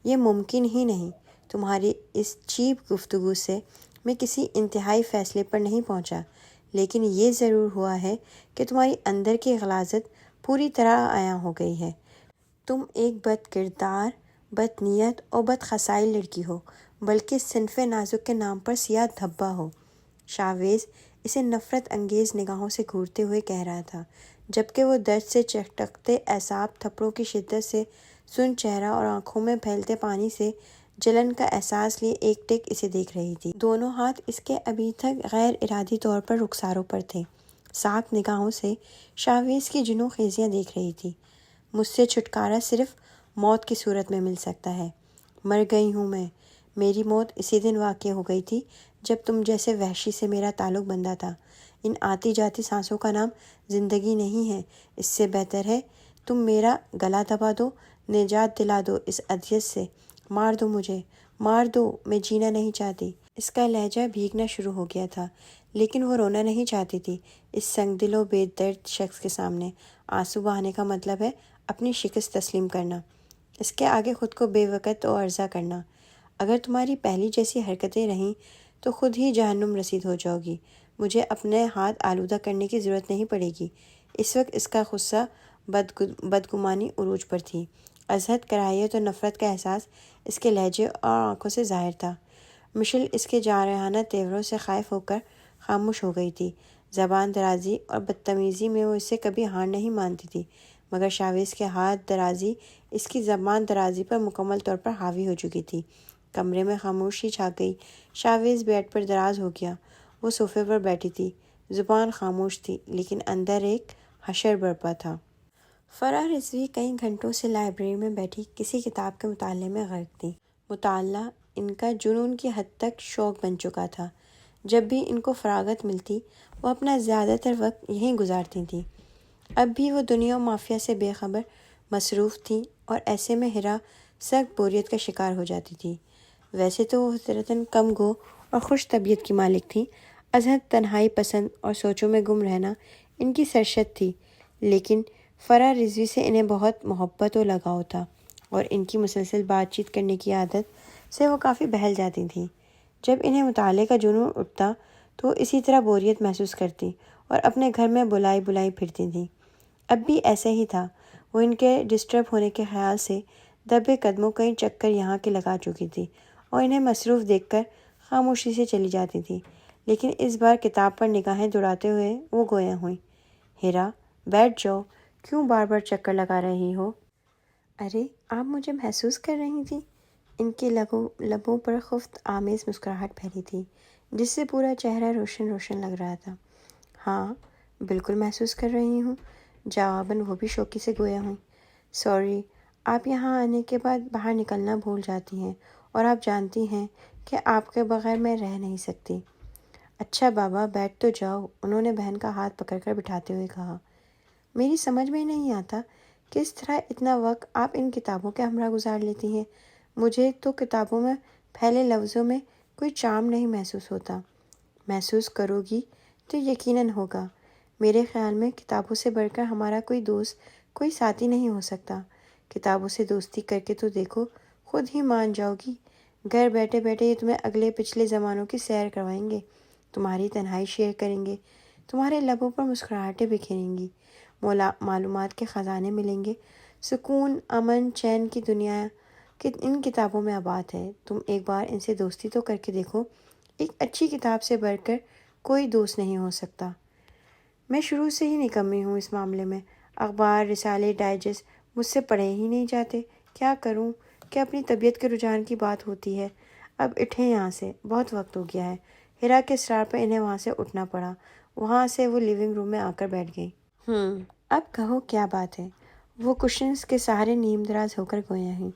یہ ممکن ہی نہیں۔ تمہاری اس چیپ گفتگو سے میں کسی انتہائی فیصلے پر نہیں پہنچا، لیکن یہ ضرور ہوا ہے کہ تمہاری اندر کی غلاظت پوری طرح عیاں ہو گئی ہے۔ تم ایک بد کردار، بد نیت اور بد خصائل لڑکی ہو، بلکہ صنف نازک کے نام پر سیاہ دھبہ ہو۔ شاویز اسے نفرت انگیز نگاہوں سے گھورتے ہوئے کہہ رہا تھا، جبکہ وہ درد سے چٹکتے اعصاب، تھپڑوں کی شدت سے سن چہرہ اور آنکھوں میں پھیلتے پانی سے جلن کا احساس لیے ایک ٹک اسے دیکھ رہی تھی۔ دونوں ہاتھ اس کے ابھی تک غیر ارادی طور پر رخساروں پر تھے۔ ساکھ نگاہوں سے شاویز کی جنوں خیزیاں دیکھ رہی تھی۔ مجھ سے چھٹکارا صرف موت کی صورت میں مل سکتا ہے۔ مر گئی ہوں میں۔ میری موت اسی دن واقع ہو گئی تھی جب تم جیسے وحشی سے میرا تعلق بندھا تھا۔ ان آتی جاتی سانسوں کا نام زندگی نہیں ہے۔ اس سے بہتر ہے تم میرا گلا دبا دو، نجات دلا دو اس اذیت سے۔ مار دو مجھے، مار دو، میں جینا نہیں چاہتی۔ اس کا لہجہ بھیگنا شروع ہو گیا تھا، لیکن وہ رونا نہیں چاہتی تھی۔ اس سنگ دل و بے درد شخص کے سامنے آنسو بہانے کا مطلب ہے اپنی شکست تسلیم کرنا، اس کے آگے خود کو بے وقت و عرضہ کرنا۔ اگر تمہاری پہلی جیسی حرکتیں رہیں تو خود ہی جہنم رسید ہو جاؤ گی۔ مجھے اپنے ہاتھ آلودہ کرنے کی ضرورت نہیں پڑے گی۔ اس وقت اس کا غصہ بدگمانی عروج پر تھی۔ ازحد کراہیت اور نفرت کا احساس اس کے لہجے اور آنکھوں سے ظاہر تھا۔ مشل اس کے جارحانہ تیوروں سے خائف ہو کر خاموش ہو گئی تھی۔ زبان درازی اور بدتمیزی میں وہ اسے کبھی ہار نہیں مانتی تھی، مگر شاویز کے ہاتھ درازی اس کی زبان درازی پر مکمل طور پر حاوی ہو چکی تھی۔ کمرے میں خاموشی چھا گئی۔ شاویز بیڈ پر دراز ہو گیا۔ وہ صوفے پر بیٹھی تھی، زبان خاموش تھی، لیکن اندر ایک حشر برپا تھا۔ فرح رضوی کئی گھنٹوں سے لائبریری میں بیٹھی کسی کتاب کے مطالعے میں غرق تھی۔ مطالعہ ان کا جنون کی حد تک شوق بن چکا تھا۔ جب بھی ان کو فراغت ملتی وہ اپنا زیادہ تر وقت یہیں گزارتی تھیں۔ اب بھی وہ دنیا و مافیا سے بے خبر مصروف تھیں اور ایسے میں ہیرا سخت بوریت کا شکار ہو جاتی تھی۔ ویسے تو وہ فطرتاً کم گو اور خوش طبیعت کی مالک تھی، ازحد تنہائی پسند اور سوچوں میں گم رہنا ان کی سرشت تھی، لیکن فرا رضوی سے انہیں بہت محبت و لگاؤ تھا اور ان کی مسلسل بات چیت کرنے کی عادت سے وہ کافی بہل جاتی تھیں۔ جب انہیں مطالعے کا جنون اٹھتا تو اسی طرح بوریت محسوس کرتی اور اپنے گھر میں بلائی بلائی پھرتی تھیں۔ اب بھی ایسا ہی تھا، وہ ان کے ڈسٹرب ہونے کے خیال سے دبے قدموں کئی چکر یہاں کے لگا چکی تھی اور انہیں مصروف دیکھ کر خاموشی سے چلی جاتی تھی، لیکن اس بار کتاب پر نگاہیں دوڑاتے ہوئے وہ گویا ہوئیں۔ ہیرا، بیٹھ جاؤ، کیوں بار بار چکر لگا رہی ہو؟ ارے، آپ مجھے محسوس کر رہی تھیں؟ ان کے لبوں پر خفت آمیز مسکراہٹ پھیلی تھی، جس سے پورا چہرہ روشن روشن لگ رہا تھا۔ ہاں، بالکل محسوس کر رہی ہوں، جواباً وہ بھی شوقی سے گویا ہوئیں۔ سوری، آپ یہاں آنے کے بعد باہر نکلنا بھول جاتی ہیں اور آپ جانتی ہیں کہ آپ کے بغیر میں رہ نہیں سکتی۔ اچھا بابا، بیٹھ تو جاؤ، انہوں نے بہن کا ہاتھ پکڑ کر بٹھاتے ہوئے کہا۔ میری سمجھ میں نہیں آتا کس طرح اتنا وقت آپ ان کتابوں کے ہمراہ گزار لیتی ہیں۔ مجھے تو کتابوں میں پھیلے لفظوں میں کوئی چارم نہیں محسوس ہوتا۔ محسوس کرو گی تو یقیناً ہوگا۔ میرے خیال میں کتابوں سے بڑھ کر ہمارا کوئی دوست، کوئی ساتھی نہیں ہو سکتا۔ کتابوں سے دوستی کر کے تو دیکھو، خود ہی مان جاؤ گی۔ گھر بیٹھے بیٹھے یہ تمہیں اگلے پچھلے زمانوں کی سیر کروائیں گے، تمہاری تنہائی شیئر کریں گے، تمہارے لبوں پر مسکراہٹیں بکھیریں گی، معلومات کے خزانے ملیں گے۔ سکون، امن، چین کی دنیا ان کتابوں میں آباد ہے۔ تم ایک بار ان سے دوستی تو کر کے دیکھو۔ ایک اچھی کتاب سے بڑھ کر کوئی دوست نہیں ہو سکتا۔ میں شروع سے ہی نکمی ہوں اس معاملے میں۔ اخبار، رسالے، ڈائجسٹ مجھ سے پڑھے ہی نہیں جاتے۔ کیا کروں کہ اپنی طبیعت کے رجحان کی بات ہوتی ہے۔ اب اٹھیں یہاں سے، بہت وقت ہو گیا ہے۔ ہیرا کے اصرار پر انہیں وہاں سے اٹھنا پڑا۔ وہاں سے وہ لیونگ روم میں آ کر بیٹھ گئیں۔ اب کہو کیا بات ہے؟ وہ کشنز کے سہارے نیم دراز ہو کر گویا ہیں۔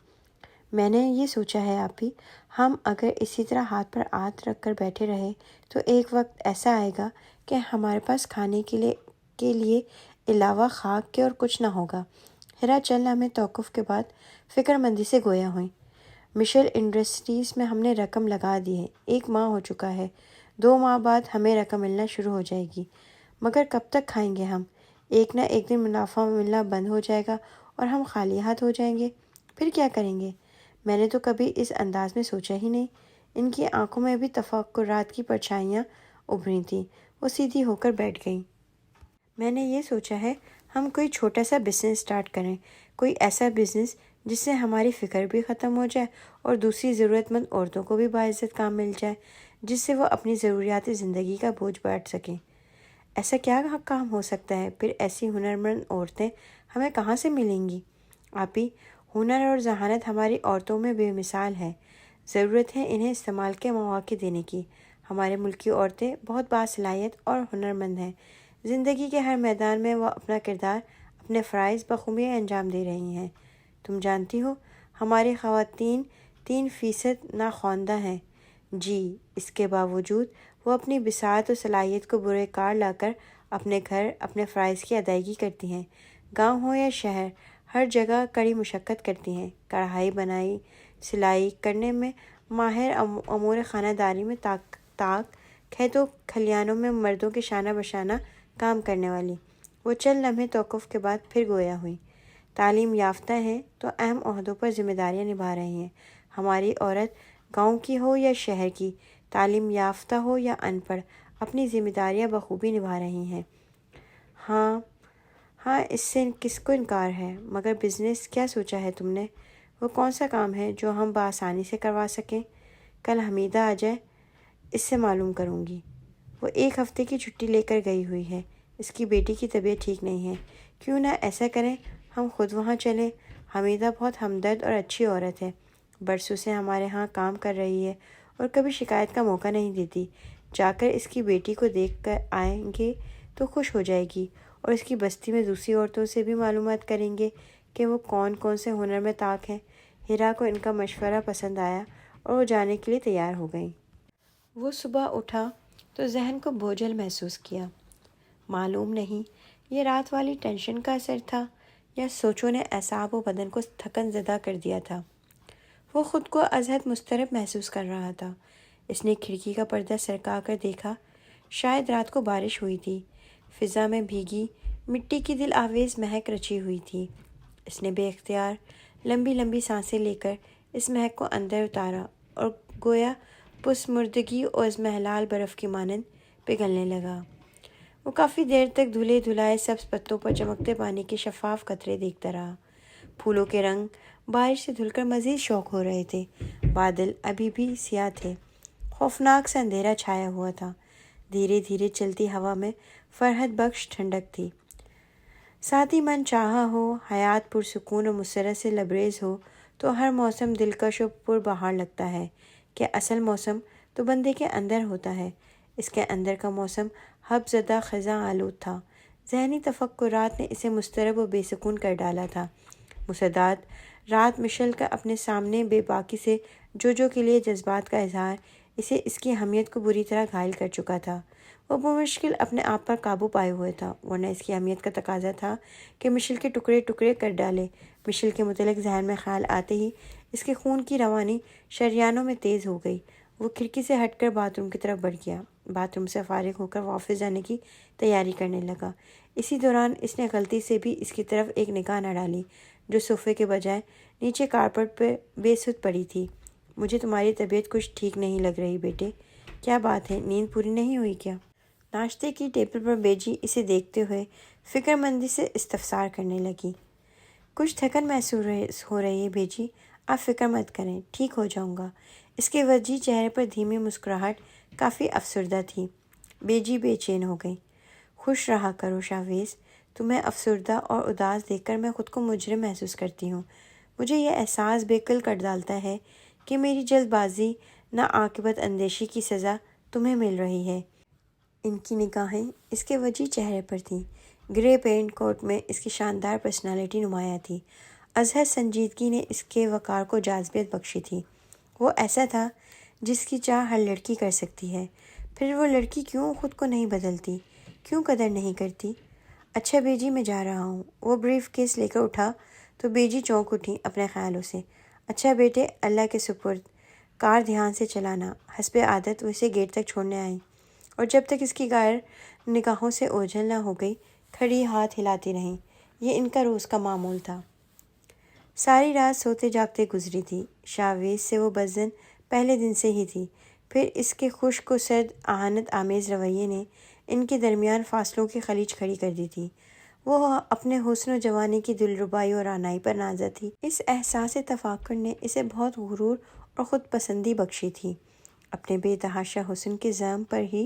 میں نے یہ سوچا ہے آپی، ہم اگر اسی طرح ہاتھ پر ہاتھ رکھ کر بیٹھے رہے تو ایک وقت ایسا آئے گا کہ ہمارے پاس کھانے کے لیے علاوہ خاک کے اور کچھ نہ ہوگا۔ ہیرا چند لمحے توقف کے بعد فکر مندی سے گویا ہوئیں۔ مشل انڈسٹریز میں ہم نے رقم لگا دی ہے، 1 ماہ ہو چکا ہے، 2 ماہ بعد ہمیں رقم ملنا شروع ہو جائے گی، مگر کب تک کھائیں گے ہم؟ ایک نہ ایک دن منافع ملنا بند ہو جائے گا اور ہم خالی ہاتھ ہو جائیں گے، پھر کیا کریں گے؟ میں نے تو کبھی اس انداز میں سوچا ہی نہیں۔ ان کی آنکھوں میں بھی تفکرات کی پرچھائیاں ابھری تھیں۔ وہ سیدھی ہو کر بیٹھ گئیں۔ میں نے یہ سوچا ہے ہم کوئی چھوٹا سا بزنس سٹارٹ کریں، کوئی ایسا بزنس جس سے ہماری فکر بھی ختم ہو جائے اور دوسری ضرورت مند عورتوں کو بھی باعزت کام مل جائے، جس سے وہ اپنی ضروریات زندگی کا بوجھ بانٹ سکیں۔ ایسا کیا کام ہو سکتا ہے؟ پھر ایسی ہنرمند عورتیں ہمیں کہاں سے ملیں گی؟ آپی، ہنر اور ذہانت ہماری عورتوں میں بے مثال ہے، ضرورت ہے انہیں استعمال کے مواقع دینے کی۔ ہمارے ملک کی عورتیں بہت باصلاحیت اور ہنرمند ہیں، زندگی کے ہر میدان میں وہ اپنا کردار، اپنے فرائض بخوبی انجام دے رہی ہیں۔ تم جانتی ہو ہماری خواتین 3% ناخواندہ ہیں۔ جی، اس کے باوجود وہ اپنی بساط و صلاحیت کو برے کار لا کر اپنے گھر، اپنے فرائض کی ادائیگی کرتی ہیں۔ گاؤں ہو یا شہر، ہر جگہ کڑی مشقت کرتی ہیں، کڑھائی، بنائی، سلائی کرنے میں ماہر، امور خانہ داری میں تاک، کھیتوں کھلیانوں میں مردوں کے شانہ بشانہ کام کرنے والی۔ وہ چند لمحے توقف کے بعد پھر گویا ہوئی۔ تعلیم یافتہ ہیں تو اہم عہدوں پر ذمہ داریاں نبھا رہی ہیں۔ ہماری عورت گاؤں کی ہو یا شہر کی، تعلیم یافتہ ہو یا ان پڑھ، اپنی ذمہ داریاں بخوبی نبھا رہی ہیں۔ ہاں، اس سے کس کو انکار ہے؟ مگر بزنس کیا سوچا ہے تم نے؟ وہ کون سا کام ہے جو ہم بآسانی سے کروا سکیں؟ کل حمیدہ آ جائے، اس سے معلوم کروں گی۔ وہ 1 ہفتے کی چھٹی لے کر گئی ہوئی ہے، اس کی بیٹی کی طبیعت ٹھیک نہیں ہے۔ کیوں نہ ایسا کریں، ہم خود وہاں چلیں۔ حمیدہ بہت ہمدرد اور اچھی عورت ہے، برسوں سے ہمارے ہاں کام کر رہی ہے اور کبھی شکایت کا موقع نہیں دیتی۔ جا کر اس کی بیٹی کو دیکھ کر آئیں گے تو خوش ہو جائے گی اور اس کی بستی میں دوسری عورتوں سے بھی معلومات کریں گے کہ وہ کون کون سے ہنر میں طاق ہیں۔ ہیرا کو ان کا مشورہ پسند آیا اور وہ جانے کے لیے تیار ہو گئیں۔ وہ صبح اٹھا تو ذہن کو بوجھل محسوس کیا۔ معلوم نہیں یہ رات والی ٹینشن کا اثر تھا یا سوچوں نے اعصاب و بدن کو تھکن زدہ کر دیا تھا۔ وہ خود کو ازحد مضطرب محسوس کر رہا تھا۔ اس نے کھڑکی کا پردہ سرکا کر دیکھا۔ شاید رات کو بارش ہوئی تھی۔ فضا میں بھیگی مٹی کی دل آویز مہک رچی ہوئی تھی۔ اس نے بے اختیار لمبی لمبی سانسیں لے کر اس مہک کو اندر اتارا اور گویا پس مردگی اور ازمہلال برف کی مانند پگھلنے لگا۔ وہ کافی دیر تک دھلے دھلائے سبز پتوں پر چمکتے پانی کے شفاف قطرے دیکھتا رہا۔ پھولوں کے رنگ بارش سے دھل کر مزید شوق ہو رہے تھے۔ بادل ابھی بھی سیاہ تھے۔ خوفناک سا اندھیرا چھایا ہوا تھا۔ دھیرے دھیرے چلتی ہوا میں فرحت بخش ٹھنڈک تھی۔ ساتھ ہی من چاہا ہو، حیات پرسکون اور مسرت سے لبریز ہو تو ہر موسم دلکش و پربہار لگتا ہے کہ اصل موسم تو بندے کے اندر ہوتا ہے۔ اس کے اندر کا موسم حب زدہ خزاں آلود تھا۔ ذہنی تفکرات نے اسے مضطرب و بے سکون کر ڈالا تھا۔ مصدات رات مشل کر اپنے سامنے بے باکی سے جو کے لیے جذبات کا اظہار اسے اس کی اہمیت کو بری طرح گھائل کر چکا تھا۔ وہ بمشکل اپنے آپ پر قابو پائے ہوئے تھا، ورنہ اس کی اہمیت کا تقاضا تھا کہ مشل کے ٹکڑے ٹکڑے کر ڈالے۔ مشل کے متعلق ذہن میں خیال آتے ہی اس کے خون کی روانی شریانوں میں تیز ہو گئی۔ وہ کھڑکی سے ہٹ کر باتھ روم کی طرف بڑھ گیا۔ باتھ روم سے فارغ ہو کر وہ آفس جانے کی تیاری کرنے لگا۔ اسی دوران اس نے غلطی سے بھی اس کی طرف ایک نگاہ نہ ڈالی جو صوفے کے بجائے نیچے کارپٹ پہ بے سود پڑی تھی۔ مجھے تمہاری طبیعت کچھ ٹھیک نہیں لگ رہی بیٹے، کیا بات ہے؟ نیند پوری نہیں ہوئی کیا؟ ناشتے کی ٹیبل پر بیجی اسے دیکھتے ہوئے فکر مندی سے استفسار کرنے لگی۔ کچھ تھکن محسوس ہو رہی ہے بیجی، آپ فکر مت کریں، ٹھیک ہو جاؤں گا۔ اس کے وجی چہرے پر دھیمی مسکراہٹ کافی افسردہ تھی۔ بیجی بے چین ہو گئی۔ خوش رہا کرو شاویز، تمہیں افسردہ اور اداس دیکھ کر میں خود کو مجرم محسوس کرتی ہوں۔ مجھے یہ احساس بے کل کر ڈالتا ہے کہ میری جلد بازی ناعاقبت اندیشی کی سزا تمہیں مل رہی ہے۔ ان کی نگاہیں اس کے وجی چہرے پر تھیں۔ گرے پینٹ کوٹ میں اس کی شاندار پرسنالٹی نمایاں تھی۔ ازحد سنجیدگی نے اس کے وقار کو جاذبیت بخشی تھی۔ وہ ایسا تھا جس کی چاہ ہر لڑکی کر سکتی ہے۔ پھر وہ لڑکی کیوں خود کو نہیں بدلتی، کیوں قدر نہیں کرتی؟ اچھا بیجی، میں جا رہا ہوں۔ وہ بریف کیس لے کر اٹھا تو بیجی چونک اٹھی اپنے خیالوں سے۔ اچھا بیٹے، اللہ کے سپرد، کار دھیان سے چلانا۔ حسب عادت وہ اسے گیٹ تک چھوڑنے آئی اور جب تک اس کی غیر نگاہوں سے اوجھل نہ ہو گئی کھڑی ہاتھ ہلاتی رہیں۔ یہ ان کا روز کا معمول تھا۔ ساری رات سوتے جاگتے گزری تھی۔ شاویز سے وہ بدظن پہلے دن سے ہی تھی، پھر اس کے خشک و سرد اہانت آمیز رویے نے ان کے درمیان فاصلوں کی خلیج کھڑی کر دی تھی۔ وہ اپنے حسن و جوانی کی دلربائی اور رعنائی پر نازا تھی۔ اس احساس تفاخر نے اسے بہت غرور اور خود پسندی بخشی تھی۔ اپنے بے تحاشا حسن کے زعم پر ہی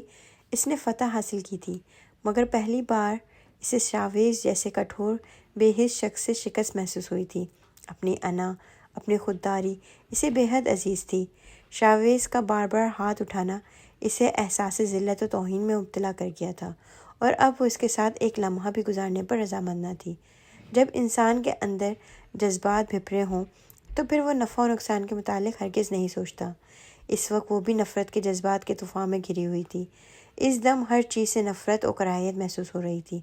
اس نے فتح حاصل کی تھی، مگر پہلی بار اسے شاویز جیسے کٹھور بے حس شخص سے شکست محسوس ہوئی تھی۔ اپنی انا، اپنی خودداری اسے بے حد عزیز تھی۔ شاویز کا بار بار ہاتھ اٹھانا اسے احساس ذلت و توہین میں مبتلا کر گیا تھا، اور اب وہ اس کے ساتھ ایک لمحہ بھی گزارنے پر رضامند نہ تھی۔ جب انسان کے اندر جذبات بھپرے ہوں تو پھر وہ نفع و نقصان کے متعلق ہرگز نہیں سوچتا۔ اس وقت وہ بھی نفرت کے جذبات کے طوفان میں گھری ہوئی تھی۔ اس دم ہر چیز سے نفرت اور کراہیت محسوس ہو رہی تھی۔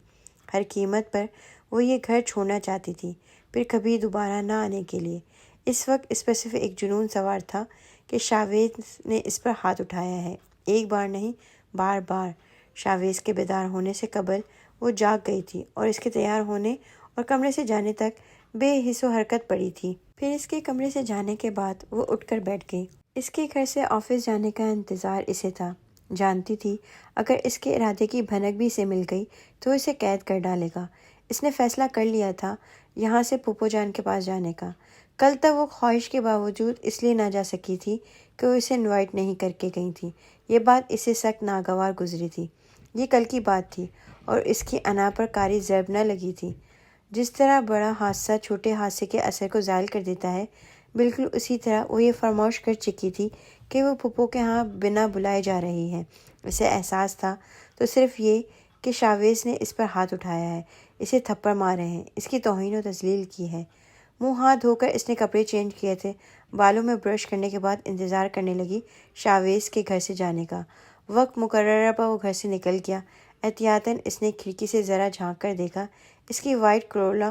ہر قیمت پر وہ یہ گھر چھوڑنا چاہتی تھی، پھر کبھی دوبارہ نہ آنے کے لیے۔ اس وقت اس پر صرف ایک جنون سوار تھا کہ شاویز نے اس پر ہاتھ اٹھایا ہے۔ ایک بار نہیں، بار بار۔ شاویز کے بیدار ہونے سے قبل وہ جاگ گئی تھی اور اس کے تیار ہونے اور کمرے سے جانے تک بے حس و حرکت پڑی تھی۔ پھر اس کے کمرے سے جانے کے بعد وہ اٹھ کر بیٹھ گئی۔ اس کے گھر سے آفس جانے کا انتظار اسے تھا۔ جانتی تھی اگر اس کے ارادے کی بھنک بھی اسے مل گئی تو اسے قید کر ڈالے گا۔ اس نے فیصلہ کر لیا تھا یہاں سے پھوپھو جان کے پاس جانے کا۔ کل تک وہ خواہش کے باوجود اس لیے نہ جا سکی تھی کہ وہ اسے انوائٹ نہیں کر کے گئی تھی۔ یہ بات اسے سخت ناگوار گزری تھی۔ یہ کل کی بات تھی اور اس کی انا پر کاری ضرب نہ لگی تھی۔ جس طرح بڑا حادثہ چھوٹے حادثے کے اثر کو زائل کر دیتا ہے، بالکل اسی طرح وہ یہ فرموش کر چکی تھی کہ وہ پھوپھو کے ہاں بنا بلائے جا رہی ہے۔ اسے احساس تھا تو صرف یہ کہ شاویز نے اس پر ہاتھ اٹھایا ہے، اسے تھپڑ مارے ہیں، اس کی توہین و تذلیل کی ہے۔ منہ ہاتھ دھو کر اس نے کپڑے چینج کیے تھے، بالوں میں برش کرنے کے بعد انتظار کرنے لگی شاویز کے گھر سے جانے کا۔ وقت مقررہ پر وہ گھر سے نکل گیا۔ احتیاطاً اس نے کھڑکی سے ذرا جھانک کر دیکھا۔ اس کی وائٹ کرولا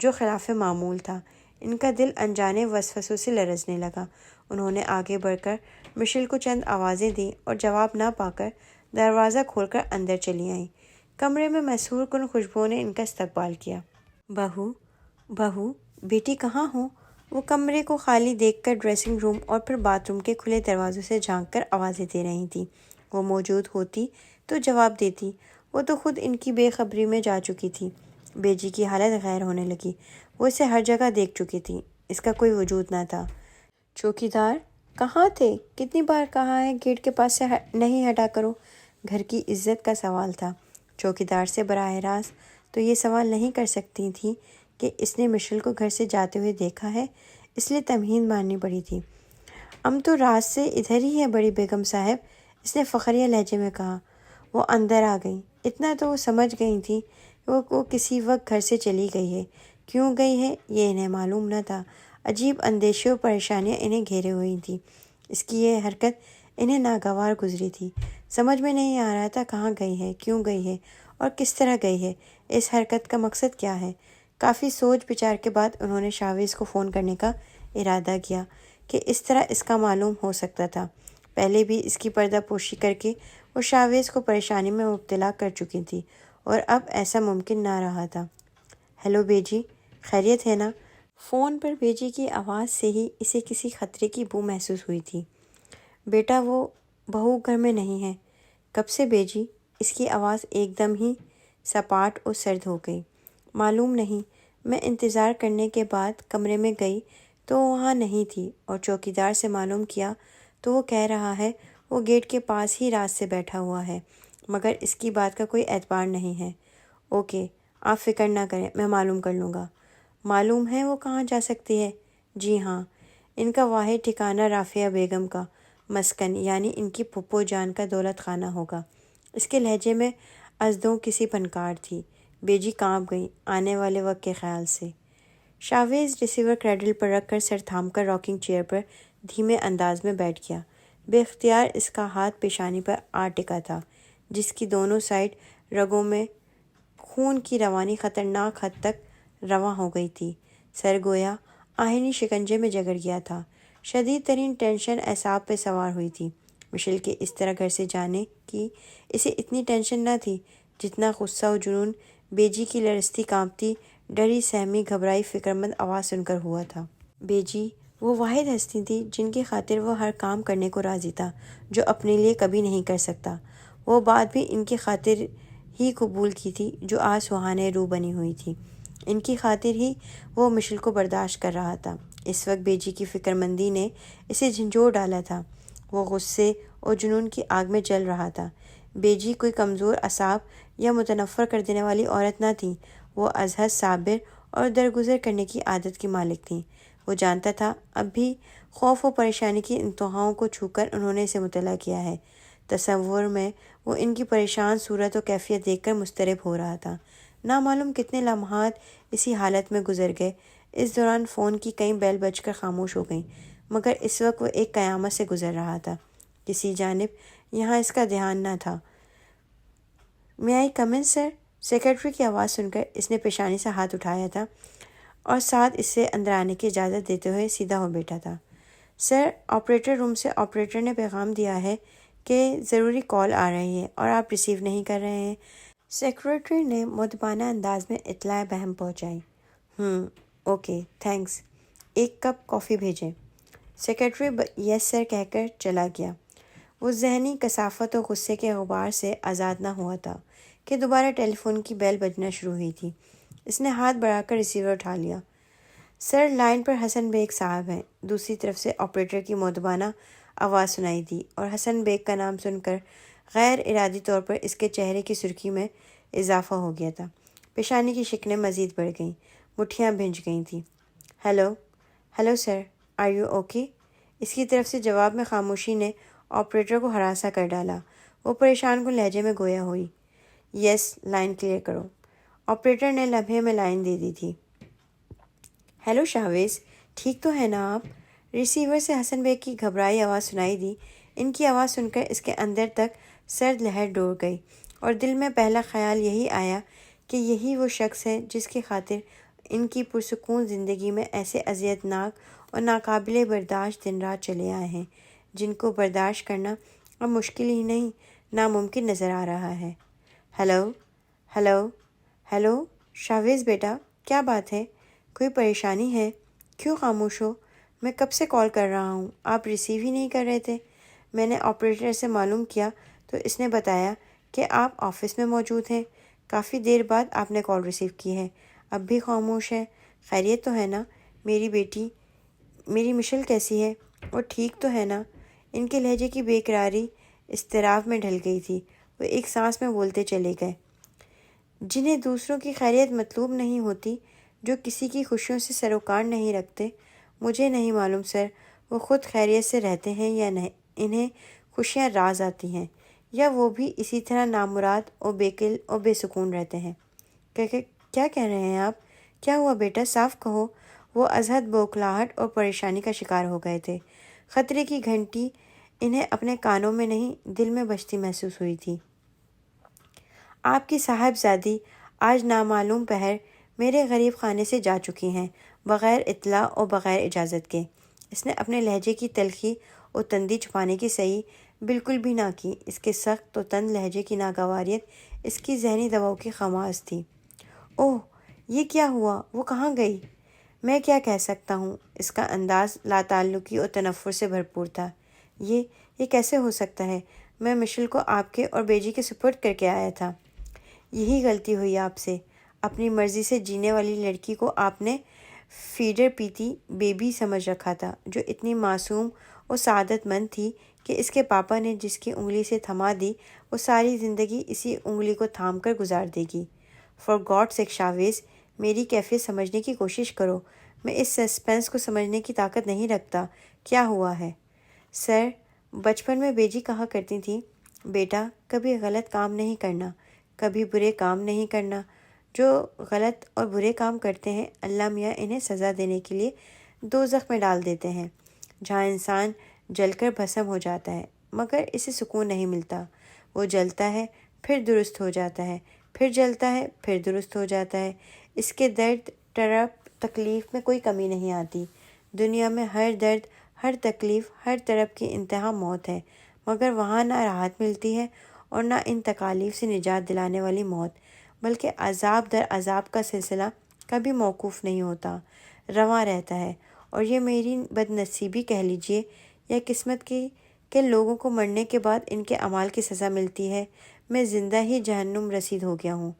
جو خلاف معمول تھا۔ ان کا دل انجانے وسوسوں سے لرزنے لگا۔ انہوں نے آگے بڑھ کر مشیل کو چند آوازیں دیں اور جواب نہ پا کر دروازہ کھول کر اندر چلی آئیں۔ کمرے میں مسحور کن خوشبوؤں نے ان کا استقبال کیا۔ بہو بیٹی کہاں ہو؟ وہ کمرے کو خالی دیکھ کر ڈریسنگ روم اور پھر باتھ روم کے کھلے دروازوں سے جھانک کر آوازیں دے رہی تھیں۔ وہ موجود ہوتی تو جواب دیتی، وہ تو خود ان کی بے خبری میں جا چکی تھی۔ بیجی کی حالت غیر ہونے لگی۔ وہ اسے ہر جگہ دیکھ چکی تھی، اس کا کوئی وجود نہ تھا۔ چوکیدار کہاں تھے؟ کتنی بار کہا ہے گیٹ کے پاس سے نہیں ہٹا کرو۔ گھر کی عزت کا سوال تھا۔ چوکیدار سے براہ راست تو یہ سوال نہیں کر سکتی تھی کہ اس نے مشیل کو گھر سے جاتے ہوئے دیکھا ہے، اس لیے تمہید مارنی پڑی تھی۔ تو رات سے ادھر ہی ہے بڑی بیگم صاحب، اس نے فخریہ لہجے میں کہا۔ وہ اندر آ گئیں۔ اتنا تو وہ سمجھ گئی تھی کہ وہ کسی وقت گھر سے چلی گئی ہے۔ کیوں گئی ہے یہ انہیں معلوم نہ تھا۔ عجیب اندیشے و پریشانیاں انہیں گھیرے ہوئی تھیں۔ اس کی یہ حرکت انہیں ناگوار گزری تھی۔ سمجھ میں نہیں آ رہا تھا کہاں گئی ہے، کیوں گئی ہے اور کس طرح گئی ہے، اس حرکت کا مقصد کیا ہے۔ کافی سوچ بچار کے بعد انہوں نے شاویز کو فون کرنے کا ارادہ کیا کہ اس طرح اس کا معلوم ہو سکتا تھا۔ پہلے بھی اس کی پردہ پوشی کر کے وہ شاویز کو پریشانی میں مبتلا کر چکی تھی اور اب ایسا ممکن نہ رہا تھا۔ ہیلو بیجی، خیریت ہے نا؟ فون پر بیجی کی آواز سے ہی اسے کسی خطرے کی بو محسوس ہوئی تھی۔ بیٹا وہ بہو گھر میں نہیں ہے۔ کب سے بیجی؟ اس کی آواز ایک دم ہی سپاٹ اور سرد ہو گئی۔ معلوم نہیں، میں انتظار کرنے کے بعد کمرے میں گئی تو وہ وہاں نہیں تھی، اور چوکیدار سے معلوم کیا تو وہ کہہ رہا ہے وہ گیٹ کے پاس ہی رات سے بیٹھا ہوا ہے، مگر اس کی بات کا کوئی اعتبار نہیں ہے۔ اوکے، آپ فکر نہ کریں، میں معلوم کر لوں گا۔ معلوم ہے وہ کہاں جا سکتی ہے؟ جی ہاں، ان کا واحد ٹھکانہ رافعہ بیگم کا مسکن یعنی ان کی پھپھو جان کا دولت خانہ ہوگا۔ اس کے لہجے میں ازدوں کسی پنکار تھی۔ بیجی کانپ گئی آنے والے وقت کے خیال سے۔ شاویز ریسیور کریڈل پر رکھ کر سر تھام کر راکنگ چیئر پر دھیمے انداز میں بیٹھ گیا۔ بے اختیار اس کا ہاتھ پیشانی پر آ ٹکا تھا، جس کی دونوں سائڈ رگوں میں خون کی روانی خطرناک حد تک رواں ہو گئی تھی۔ سر گویا آہنی شکنجے میں جگڑ گیا تھا۔ شدید ترین ٹینشن اعصاب پہ سوار ہوئی تھی۔ مشیل کے اس طرح گھر سے جانے کی اسے اتنی ٹینشن نہ تھی جتنا غصہ و جنون بیجی کی لرزتی کانپتی ڈری سہمی گھبرائی فکرمند آواز سن کر ہوا تھا۔ بیجی وہ واحد ہستی تھی جن کی خاطر وہ ہر کام کرنے کو راضی تھا جو اپنے لیے کبھی نہیں کر سکتا۔ وہ بات بھی ان کی خاطر ہی قبول کی تھی جو آج سہانے روح بنی ہوئی تھی۔ ان کی خاطر ہی وہ مشیل کو برداشت کر رہا تھا۔ اس وقت بیجی کی فکرمندی نے اسے جھنجھوڑ ڈالا تھا۔ وہ غصے اور جنون کی آگ میں جل رہا تھا۔ بیجی کوئی کمزور اعصاب یا متنفر کر دینے والی عورت نہ تھی۔ وہ از حد صابر اور درگزر کرنے کی عادت کی مالک تھیں۔ وہ جانتا تھا اب بھی خوف و پریشانی کی انتہاؤں کو چھو کر انہوں نے اسے مطلع کیا ہے۔ تصور میں وہ ان کی پریشان صورت و کیفیت دیکھ کر مضطرب ہو رہا تھا۔ نامعلوم کتنے لمحات اسی حالت میں گزر گئے۔ اس دوران فون کی کئی بیل بج کر خاموش ہو گئیں، مگر اس وقت وہ ایک قیامت سے گزر رہا تھا۔ کسی جانب یہاں اس کا دھیان نہ تھا۔ میں آئی کم ان سر؟ سیکرٹری کی آواز سن کر اس نے پیشانی سے ہاتھ اٹھایا تھا اور ساتھ اس سے اندر آنے کی اجازت دیتے ہوئے سیدھا ہو بیٹھا تھا۔ سر، آپریٹر روم سے آپریٹر نے پیغام دیا ہے کہ ضروری کال آ رہی ہے اور آپ ریسیو نہیں کر رہے ہیں۔ سیکرٹری نے مؤدبانہ انداز میں اطلاع بہم پہنچائی۔ اوکے تھینکس، ایک کپ کافی بھیجیں۔ سیکرٹری یس سر کہہ کر چلا گیا۔ وہ ذہنی کثافت و غصے کے غبار سے آزاد نہ ہوا تھا کہ دوبارہ ٹیلی فون کی بیل بجنا شروع ہوئی تھی۔ اس نے ہاتھ بڑھا کر ریسیور اٹھا لیا۔ سر، لائن پر حسن بیگ صاحب ہیں۔ دوسری طرف سے آپریٹر کی مؤدبانہ آواز سنائی دی اور حسن بیگ کا نام سن کر غیر ارادی طور پر اس کے چہرے کی سرخی میں اضافہ ہو گیا تھا۔ پیشانی کی شکنیں مزید بڑھ گئیں، مٹھیاں بھنج گئی تھیں۔ Hello sir, are you okay? اس کی طرف سے جواب میں خاموشی نے آپریٹر کو ہراساں کر ڈالا۔ وہ پریشان کن لہجے میں گویا ہوئی۔ یس، لائن کلیئر کرو۔ آپریٹر نے لمحے میں لائن دے دی تھی۔ ہیلو شاویز، ٹھیک تو ہے نا آپ؟ ریسیور سے حسن بیگ کی گھبرائی آواز سنائی دی۔ ان کی آواز سن کر اس کے اندر تک سرد لہر دوڑ گئی اور دل میں پہلا خیال یہی آیا کہ یہی وہ شخص ہے جس کی خاطر ان کی پرسکون زندگی میں ایسے اذیت ناک اور ناقابل برداشت دن رات چلے آئے ہیں جن کو برداشت کرنا اب مشکل ہی نہیں ناممکن نظر آ رہا ہے۔ ہیلو ہیلو ہیلو شاویز بیٹا، کیا بات ہے؟ کوئی پریشانی ہے؟ کیوں خاموش ہو؟ میں کب سے کال کر رہا ہوں، آپ ریسیو ہی نہیں کر رہے تھے۔ میں نے آپریٹر سے معلوم کیا تو اس نے بتایا کہ آپ آفس میں موجود ہیں۔ کافی دیر بعد آپ نے کال ریسیو کی ہے، اب بھی خاموش ہے۔ خیریت تو ہے نا میری بیٹی؟ میری مشل کیسی ہے؟ وہ ٹھیک تو ہے نا؟ ان کے لہجے کی بے قراری اضطراب میں ڈھل گئی تھی۔ وہ ایک سانس میں بولتے چلے گئے، جنہیں دوسروں کی خیریت مطلوب نہیں ہوتی، جو کسی کی خوشیوں سے سروکار نہیں رکھتے۔ مجھے نہیں معلوم سر، وہ خود خیریت سے رہتے ہیں یا نہیں، انہیں خوشیاں راز آتی ہیں، یا وہ بھی اسی طرح نامراد اور بیکل اور بے سکون رہتے ہیں۔ کیا کہہ رہے ہیں آپ؟ کیا ہوا بیٹا، صاف کہو۔ وہ ازحد بوکھلاہٹ اور پریشانی کا شکار ہو گئے تھے۔ خطرے کی گھنٹی انہیں اپنے کانوں میں نہیں دل میں بجتی محسوس ہوئی تھی۔ آپ کی صاحبزادی آج نامعلوم پہر میرے غریب خانے سے جا چکی ہیں، بغیر اطلاع اور بغیر اجازت کے۔ اس نے اپنے لہجے کی تلخی اور تندی چھپانے کی صحیح بالکل بھی نہ کی۔ اس کے سخت و تند لہجے کی ناگواریت اس کی ذہنی دباؤ کی خماس تھی۔ اوہ، یہ کیا ہوا؟ وہ کہاں گئی؟ میں کیا کہہ سکتا ہوں؟ اس کا انداز لاتعلقی اور تنفر سے بھرپور تھا۔ یہ کیسے ہو سکتا ہے؟ میں مشل کو آپ کے اور بیجی کے سپرد کر کے آیا تھا۔ یہی غلطی ہوئی آپ سے۔ اپنی مرضی سے جینے والی لڑکی کو آپ نے فیڈر پیتی بیبی سمجھ رکھا تھا، جو اتنی معصوم اور سعادت مند تھی کہ اس کے پاپا نے جس کی انگلی سے تھما دی، وہ ساری زندگی اسی انگلی کو تھام کر گزار دے گی۔ فار گاڈ سیک شاویز، میری کیفیت سمجھنے کی کوشش کرو۔ میں اس سسپینس کو سمجھنے کی طاقت نہیں رکھتا۔ کیا ہوا ہے؟ سر، بچپن میں بیجی کہا کرتی تھی، بیٹا کبھی غلط کام نہیں کرنا، کبھی برے کام نہیں کرنا۔ جو غلط اور برے کام کرتے ہیں، اللہ میاں انہیں سزا دینے کے لیے دوزخ میں ڈال دیتے ہیں، جہاں انسان جل کر بھسم ہو جاتا ہے، مگر اسے سکون نہیں ملتا۔ وہ جلتا ہے، پھر درست ہو جاتا ہے، پھر جلتا ہے، پھر درست ہو جاتا ہے۔ اس کے درد، ٹرپ، تکلیف میں کوئی کمی نہیں آتی۔ دنیا میں ہر درد، ہر تکلیف، ہر طرف کی انتہا موت ہے، مگر وہاں نہ راحت ملتی ہے اور نہ ان تکالیف سے نجات دلانے والی موت، بلکہ عذاب در عذاب کا سلسلہ کبھی موقوف نہیں ہوتا، رواں رہتا ہے۔ اور یہ میری بد نصیبی کہہ لیجیے یا قسمت کی کہ لوگوں کو مرنے کے بعد ان کے اعمال کی سزا ملتی ہے۔ میں زندہ ہی جہنم رسید ہو گیا ہوں۔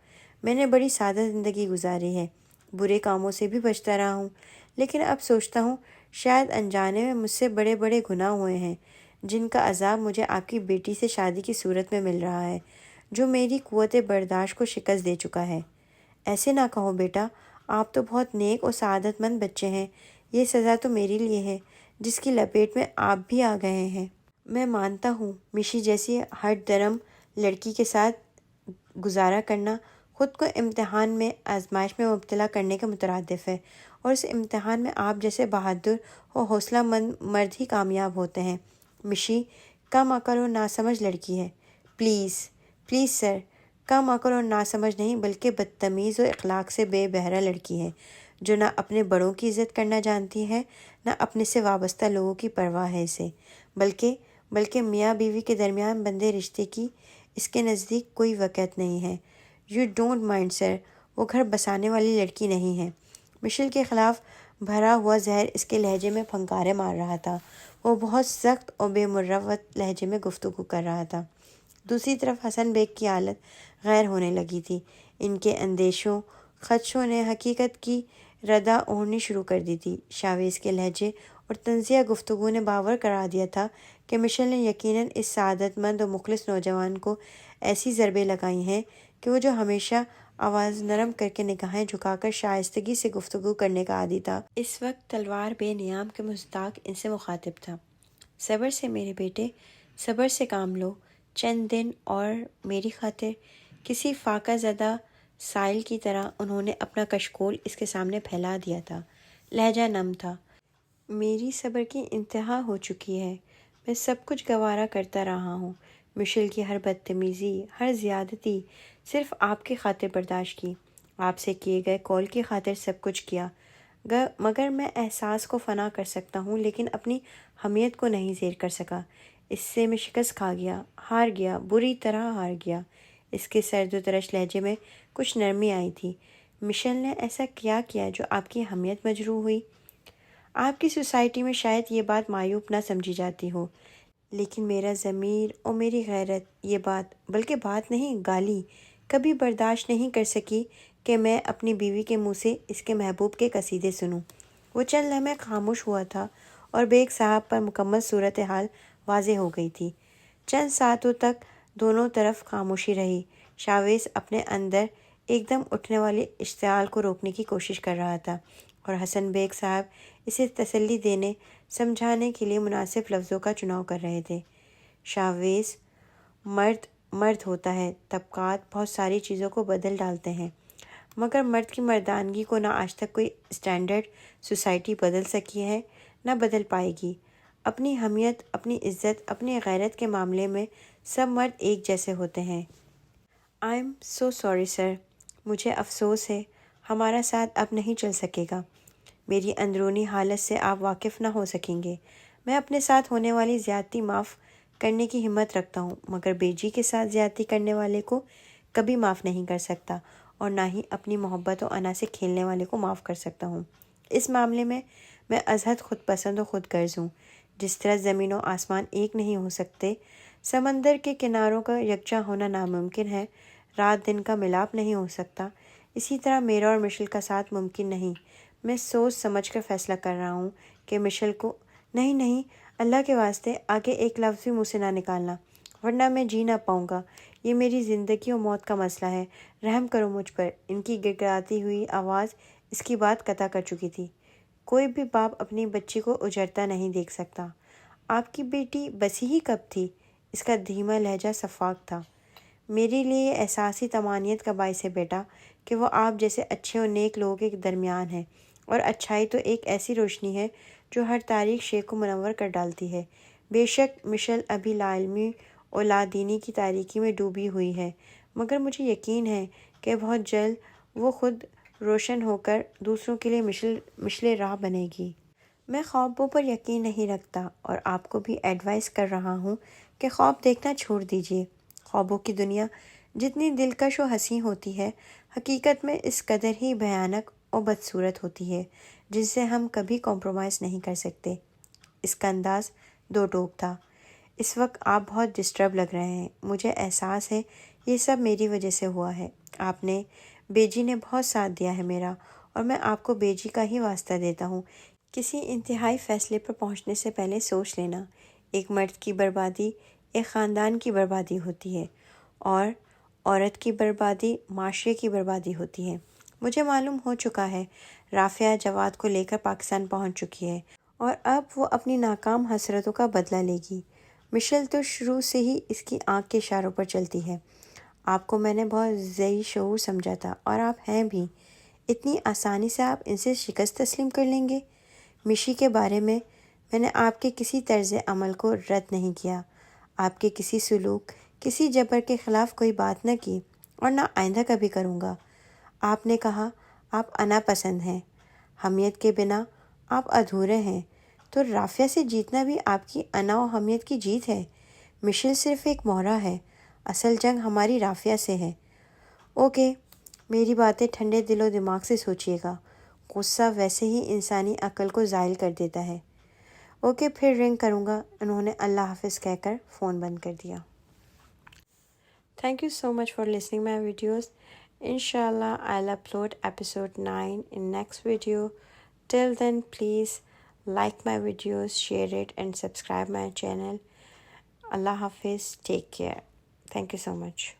میں نے بڑی سادہ زندگی گزاری ہے، برے کاموں سے بھی بچتا رہا ہوں، لیکن اب سوچتا ہوں شاید انجانے میں مجھ سے بڑے بڑے گناہ ہوئے ہیں، جن کا عذاب مجھے آپ کی بیٹی سے شادی کی صورت میں مل رہا ہے، جو میری قوت برداشت کو شکست دے چکا ہے۔ ایسے نہ کہو بیٹا، آپ تو بہت نیک اور سعادت مند بچے ہیں۔ یہ سزا تو میرے لیے ہے، جس کی لپیٹ میں آپ بھی آ گئے ہیں۔ میں مانتا ہوں مشی جیسی ہٹ درم لڑکی کے ساتھ گزارا کرنا خود کو امتحان میں، آزمائش میں مبتلا کرنے کے مترادف ہے، اور اس امتحان میں آپ جیسے بہادر اور حوصلہ مند مرد ہی کامیاب ہوتے ہیں۔ مشی کم عقل اور ناسمجھ لڑکی ہے۔ پلیز سر، کم عقل اور ناسمجھ نہیں بلکہ بدتمیز اور اخلاق سے بے بہرا لڑکی ہے، جو نہ اپنے بڑوں کی عزت کرنا جانتی ہے، نہ اپنے سے وابستہ لوگوں کی پرواہ ہے اسے، بلکہ میاں بیوی کے درمیان بندے رشتے کی اس کے نزدیک کوئی وقعت نہیں ہے۔ یو ڈونٹ مائنڈ سر، وہ گھر بسانے والی لڑکی نہیں ہے۔ مشل کے خلاف بھرا ہوا زہر اس کے لہجے میں پھنکارے مار رہا تھا۔ وہ بہت سخت اور بے مروت لہجے میں گفتگو کر رہا تھا۔ دوسری طرف حسن بیگ کی حالت غیر ہونے لگی تھی۔ ان کے اندیشوں، خدشوں نے حقیقت کی ردا اوڑھنی شروع کر دی تھی۔ شاویز کے لہجے اور طنزیہ گفتگو نے باور کرا دیا تھا کہ مشل نے یقیناً اس سعادت مند اور مخلص نوجوان کو ایسی ضربیں لگائی ہیں کہ وہ جو ہمیشہ آواز نرم کر کے نگاہیں جھکا کر شائستگی سے گفتگو کرنے کا عادی تھا، اس وقت تلوار بے نیام کے مصداق ان سے مخاطب تھا۔ صبر سے میرے بیٹے، صبر سے کام لو۔ چند دن اور میری خاطر۔ کسی فاقہ زدہ سائل کی طرح انہوں نے اپنا کشکول اس کے سامنے پھیلا دیا تھا۔ لہجہ نم تھا۔ میری صبر کی انتہا ہو چکی ہے۔ میں سب کچھ گوارا کرتا رہا ہوں، مشل کی ہر بدتمیزی، ہر زیادتی صرف آپ کی خاطر برداشت کی، آپ سے کیے گئے کال کی خاطر سب کچھ کیا، مگر میں احساس کو فنا کر سکتا ہوں لیکن اپنی حمیت کو نہیں زیر کر سکا۔ اس سے میں شکست کھا گیا، ہار گیا، بری طرح ہار گیا۔ اس کے سرد و ترش لہجے میں کچھ نرمی آئی تھی۔ مشیل نے ایسا کیا جو آپ کی حمیت مجروح ہوئی؟ آپ کی سوسائٹی میں شاید یہ بات معیوب نہ سمجھی جاتی ہو، لیکن میرا ضمیر اور میری غیرت یہ بات، بلکہ بات نہیں، گالی کبھی برداشت نہیں کر سکی کہ میں اپنی بیوی کے منہ سے اس کے محبوب کے قصیدے سنوں۔ وہ چند لمحے خاموش ہوا تھا اور بیگ صاحب پر مکمل صورتحال واضح ہو گئی تھی۔ چند ساعتوں تک دونوں طرف خاموشی رہی۔ شاویز اپنے اندر ایک دم اٹھنے والی اشتعال کو روکنے کی کوشش کر رہا تھا اور حسن بیگ صاحب اسے تسلی دینے، سمجھانے کے لیے مناسب لفظوں کا چناؤ کر رہے تھے۔ شاویز، مرد ہوتا ہے، طبقات بہت ساری چیزوں کو بدل ڈالتے ہیں، مگر مرد کی مردانگی کو نہ آج تک کوئی اسٹینڈرڈ سوسائٹی بدل سکی ہے، نہ بدل پائے گی۔ اپنی حمیت، اپنی عزت، اپنی غیرت کے معاملے میں سب مرد ایک جیسے ہوتے ہیں۔ I am so sorry sir, مجھے افسوس ہے، ہمارا ساتھ اب نہیں چل سکے گا۔ میری اندرونی حالت سے آپ واقف نہ ہو سکیں گے۔ میں اپنے ساتھ ہونے والی زیادتی معاف کرنے کی ہمت رکھتا ہوں، مگر بیجی کے ساتھ زیادتی کرنے والے کو کبھی معاف نہیں کر سکتا، اور نہ ہی اپنی محبت و انا سے کھیلنے والے کو معاف کر سکتا ہوں۔ اس معاملے میں ازحد خود پسند و خود غرض ہوں۔ جس طرح زمین و آسمان ایک نہیں ہو سکتے، سمندر کے کناروں کا یکجا ہونا ناممکن ہے، رات دن کا ملاپ نہیں ہو سکتا، اسی طرح میرا اور مشیل کا ساتھ ممکن نہیں۔ میں سوچ سمجھ کر فیصلہ کر رہا ہوں کہ مشیل کو نہیں، اللہ کے واسطے آگے ایک لفظ بھی منہ سے نہ نکالنا، ورنہ میں جی نہ پاؤں گا۔ یہ میری زندگی و موت کا مسئلہ ہے، رحم کرو مجھ پر۔ ان کی گڑگڑاتی ہوئی آواز اس کی بات قطع کر چکی تھی۔ کوئی بھی باپ اپنی بچی کو اجڑتا نہیں دیکھ سکتا۔ آپ کی بیٹی بسی ہی کب تھی؟ اس کا دھیما لہجہ شفاف تھا۔ میرے لیے یہ احساسی طمانینت کا باعث ہے بیٹا کہ وہ آپ جیسے اچھے اور نیک لوگوں کے درمیان ہے، اور اچھائی تو ایک ایسی روشنی ہے جو ہر تاریک شے کو منور کر ڈالتی ہے۔ بے شک مشیل ابھی لاعلمی اور لادینی کی تاریکی میں ڈوبی ہوئی ہے، مگر مجھے یقین ہے کہ بہت جلد وہ خود روشن ہو کر دوسروں کے لیے مشعل راہ بنے گی۔ میں خوابوں پر یقین نہیں رکھتا، اور آپ کو بھی ایڈوائز کر رہا ہوں کہ خواب دیکھنا چھوڑ دیجیے۔ خوابوں کی دنیا جتنی دلکش و حسین ہوتی ہے، حقیقت میں اس قدر ہی بھیانک اور بدصورت ہوتی ہے، جس سے ہم کبھی کمپرومائز نہیں کر سکتے۔ اس کا انداز دو ٹوک تھا۔ اس وقت آپ بہت ڈسٹرب لگ رہے ہیں، مجھے احساس ہے یہ سب میری وجہ سے ہوا ہے۔ آپ نے، بیجی نے بہت ساتھ دیا ہے میرا، اور میں آپ کو بیجی کا ہی واسطہ دیتا ہوں۔ کسی انتہائی فیصلے پر پہنچنے سے پہلے سوچ لینا۔ ایک مرد کی بربادی ایک خاندان کی بربادی ہوتی ہے، اور عورت کی بربادی معاشرے کی بربادی ہوتی ہے۔ مجھے معلوم ہو چکا ہے رافعہ جواد کو لے کر پاکستان پہنچ چکی ہے، اور اب وہ اپنی ناکام حسرتوں کا بدلہ لے گی۔ مشیل تو شروع سے ہی اس کی آنکھ کے اشاروں پر چلتی ہے۔ آپ کو میں نے بہت ذی شعور سمجھا تھا، اور آپ ہیں بھی۔ اتنی آسانی سے آپ ان سے شکست تسلیم کر لیں گے؟ مشی کے بارے میں نے آپ کے کسی طرز عمل کو رد نہیں کیا، آپ کے کسی سلوک، کسی جبر کے خلاف کوئی بات نہ کی، اور نہ آئندہ کبھی کروں گا۔ آپ نے کہا آپ انا پسند ہیں، حمیت کے بنا آپ ادھورے ہیں، تو رافعہ سے جیتنا بھی آپ کی انا و حمیت کی جیت ہے۔ مشیل صرف ایک مہرہ ہے، اصل جنگ ہماری رافعہ سے ہے۔ اوکے، میری باتیں ٹھنڈے دل و دماغ سے سوچیے گا، غصہ ویسے ہی انسانی عقل کو زائل کر دیتا ہے۔ اوکے، پھر رنگ کروں گا۔ انہوں نے اللہ حافظ کہہ کر فون بند کر دیا۔ Thank you so much for listening my videos. انشاءاللہ I'll upload episode 9 in next video. Till then, please like my videos, share it and subscribe my channel. Allah Hafiz. Take care. Thank you so much.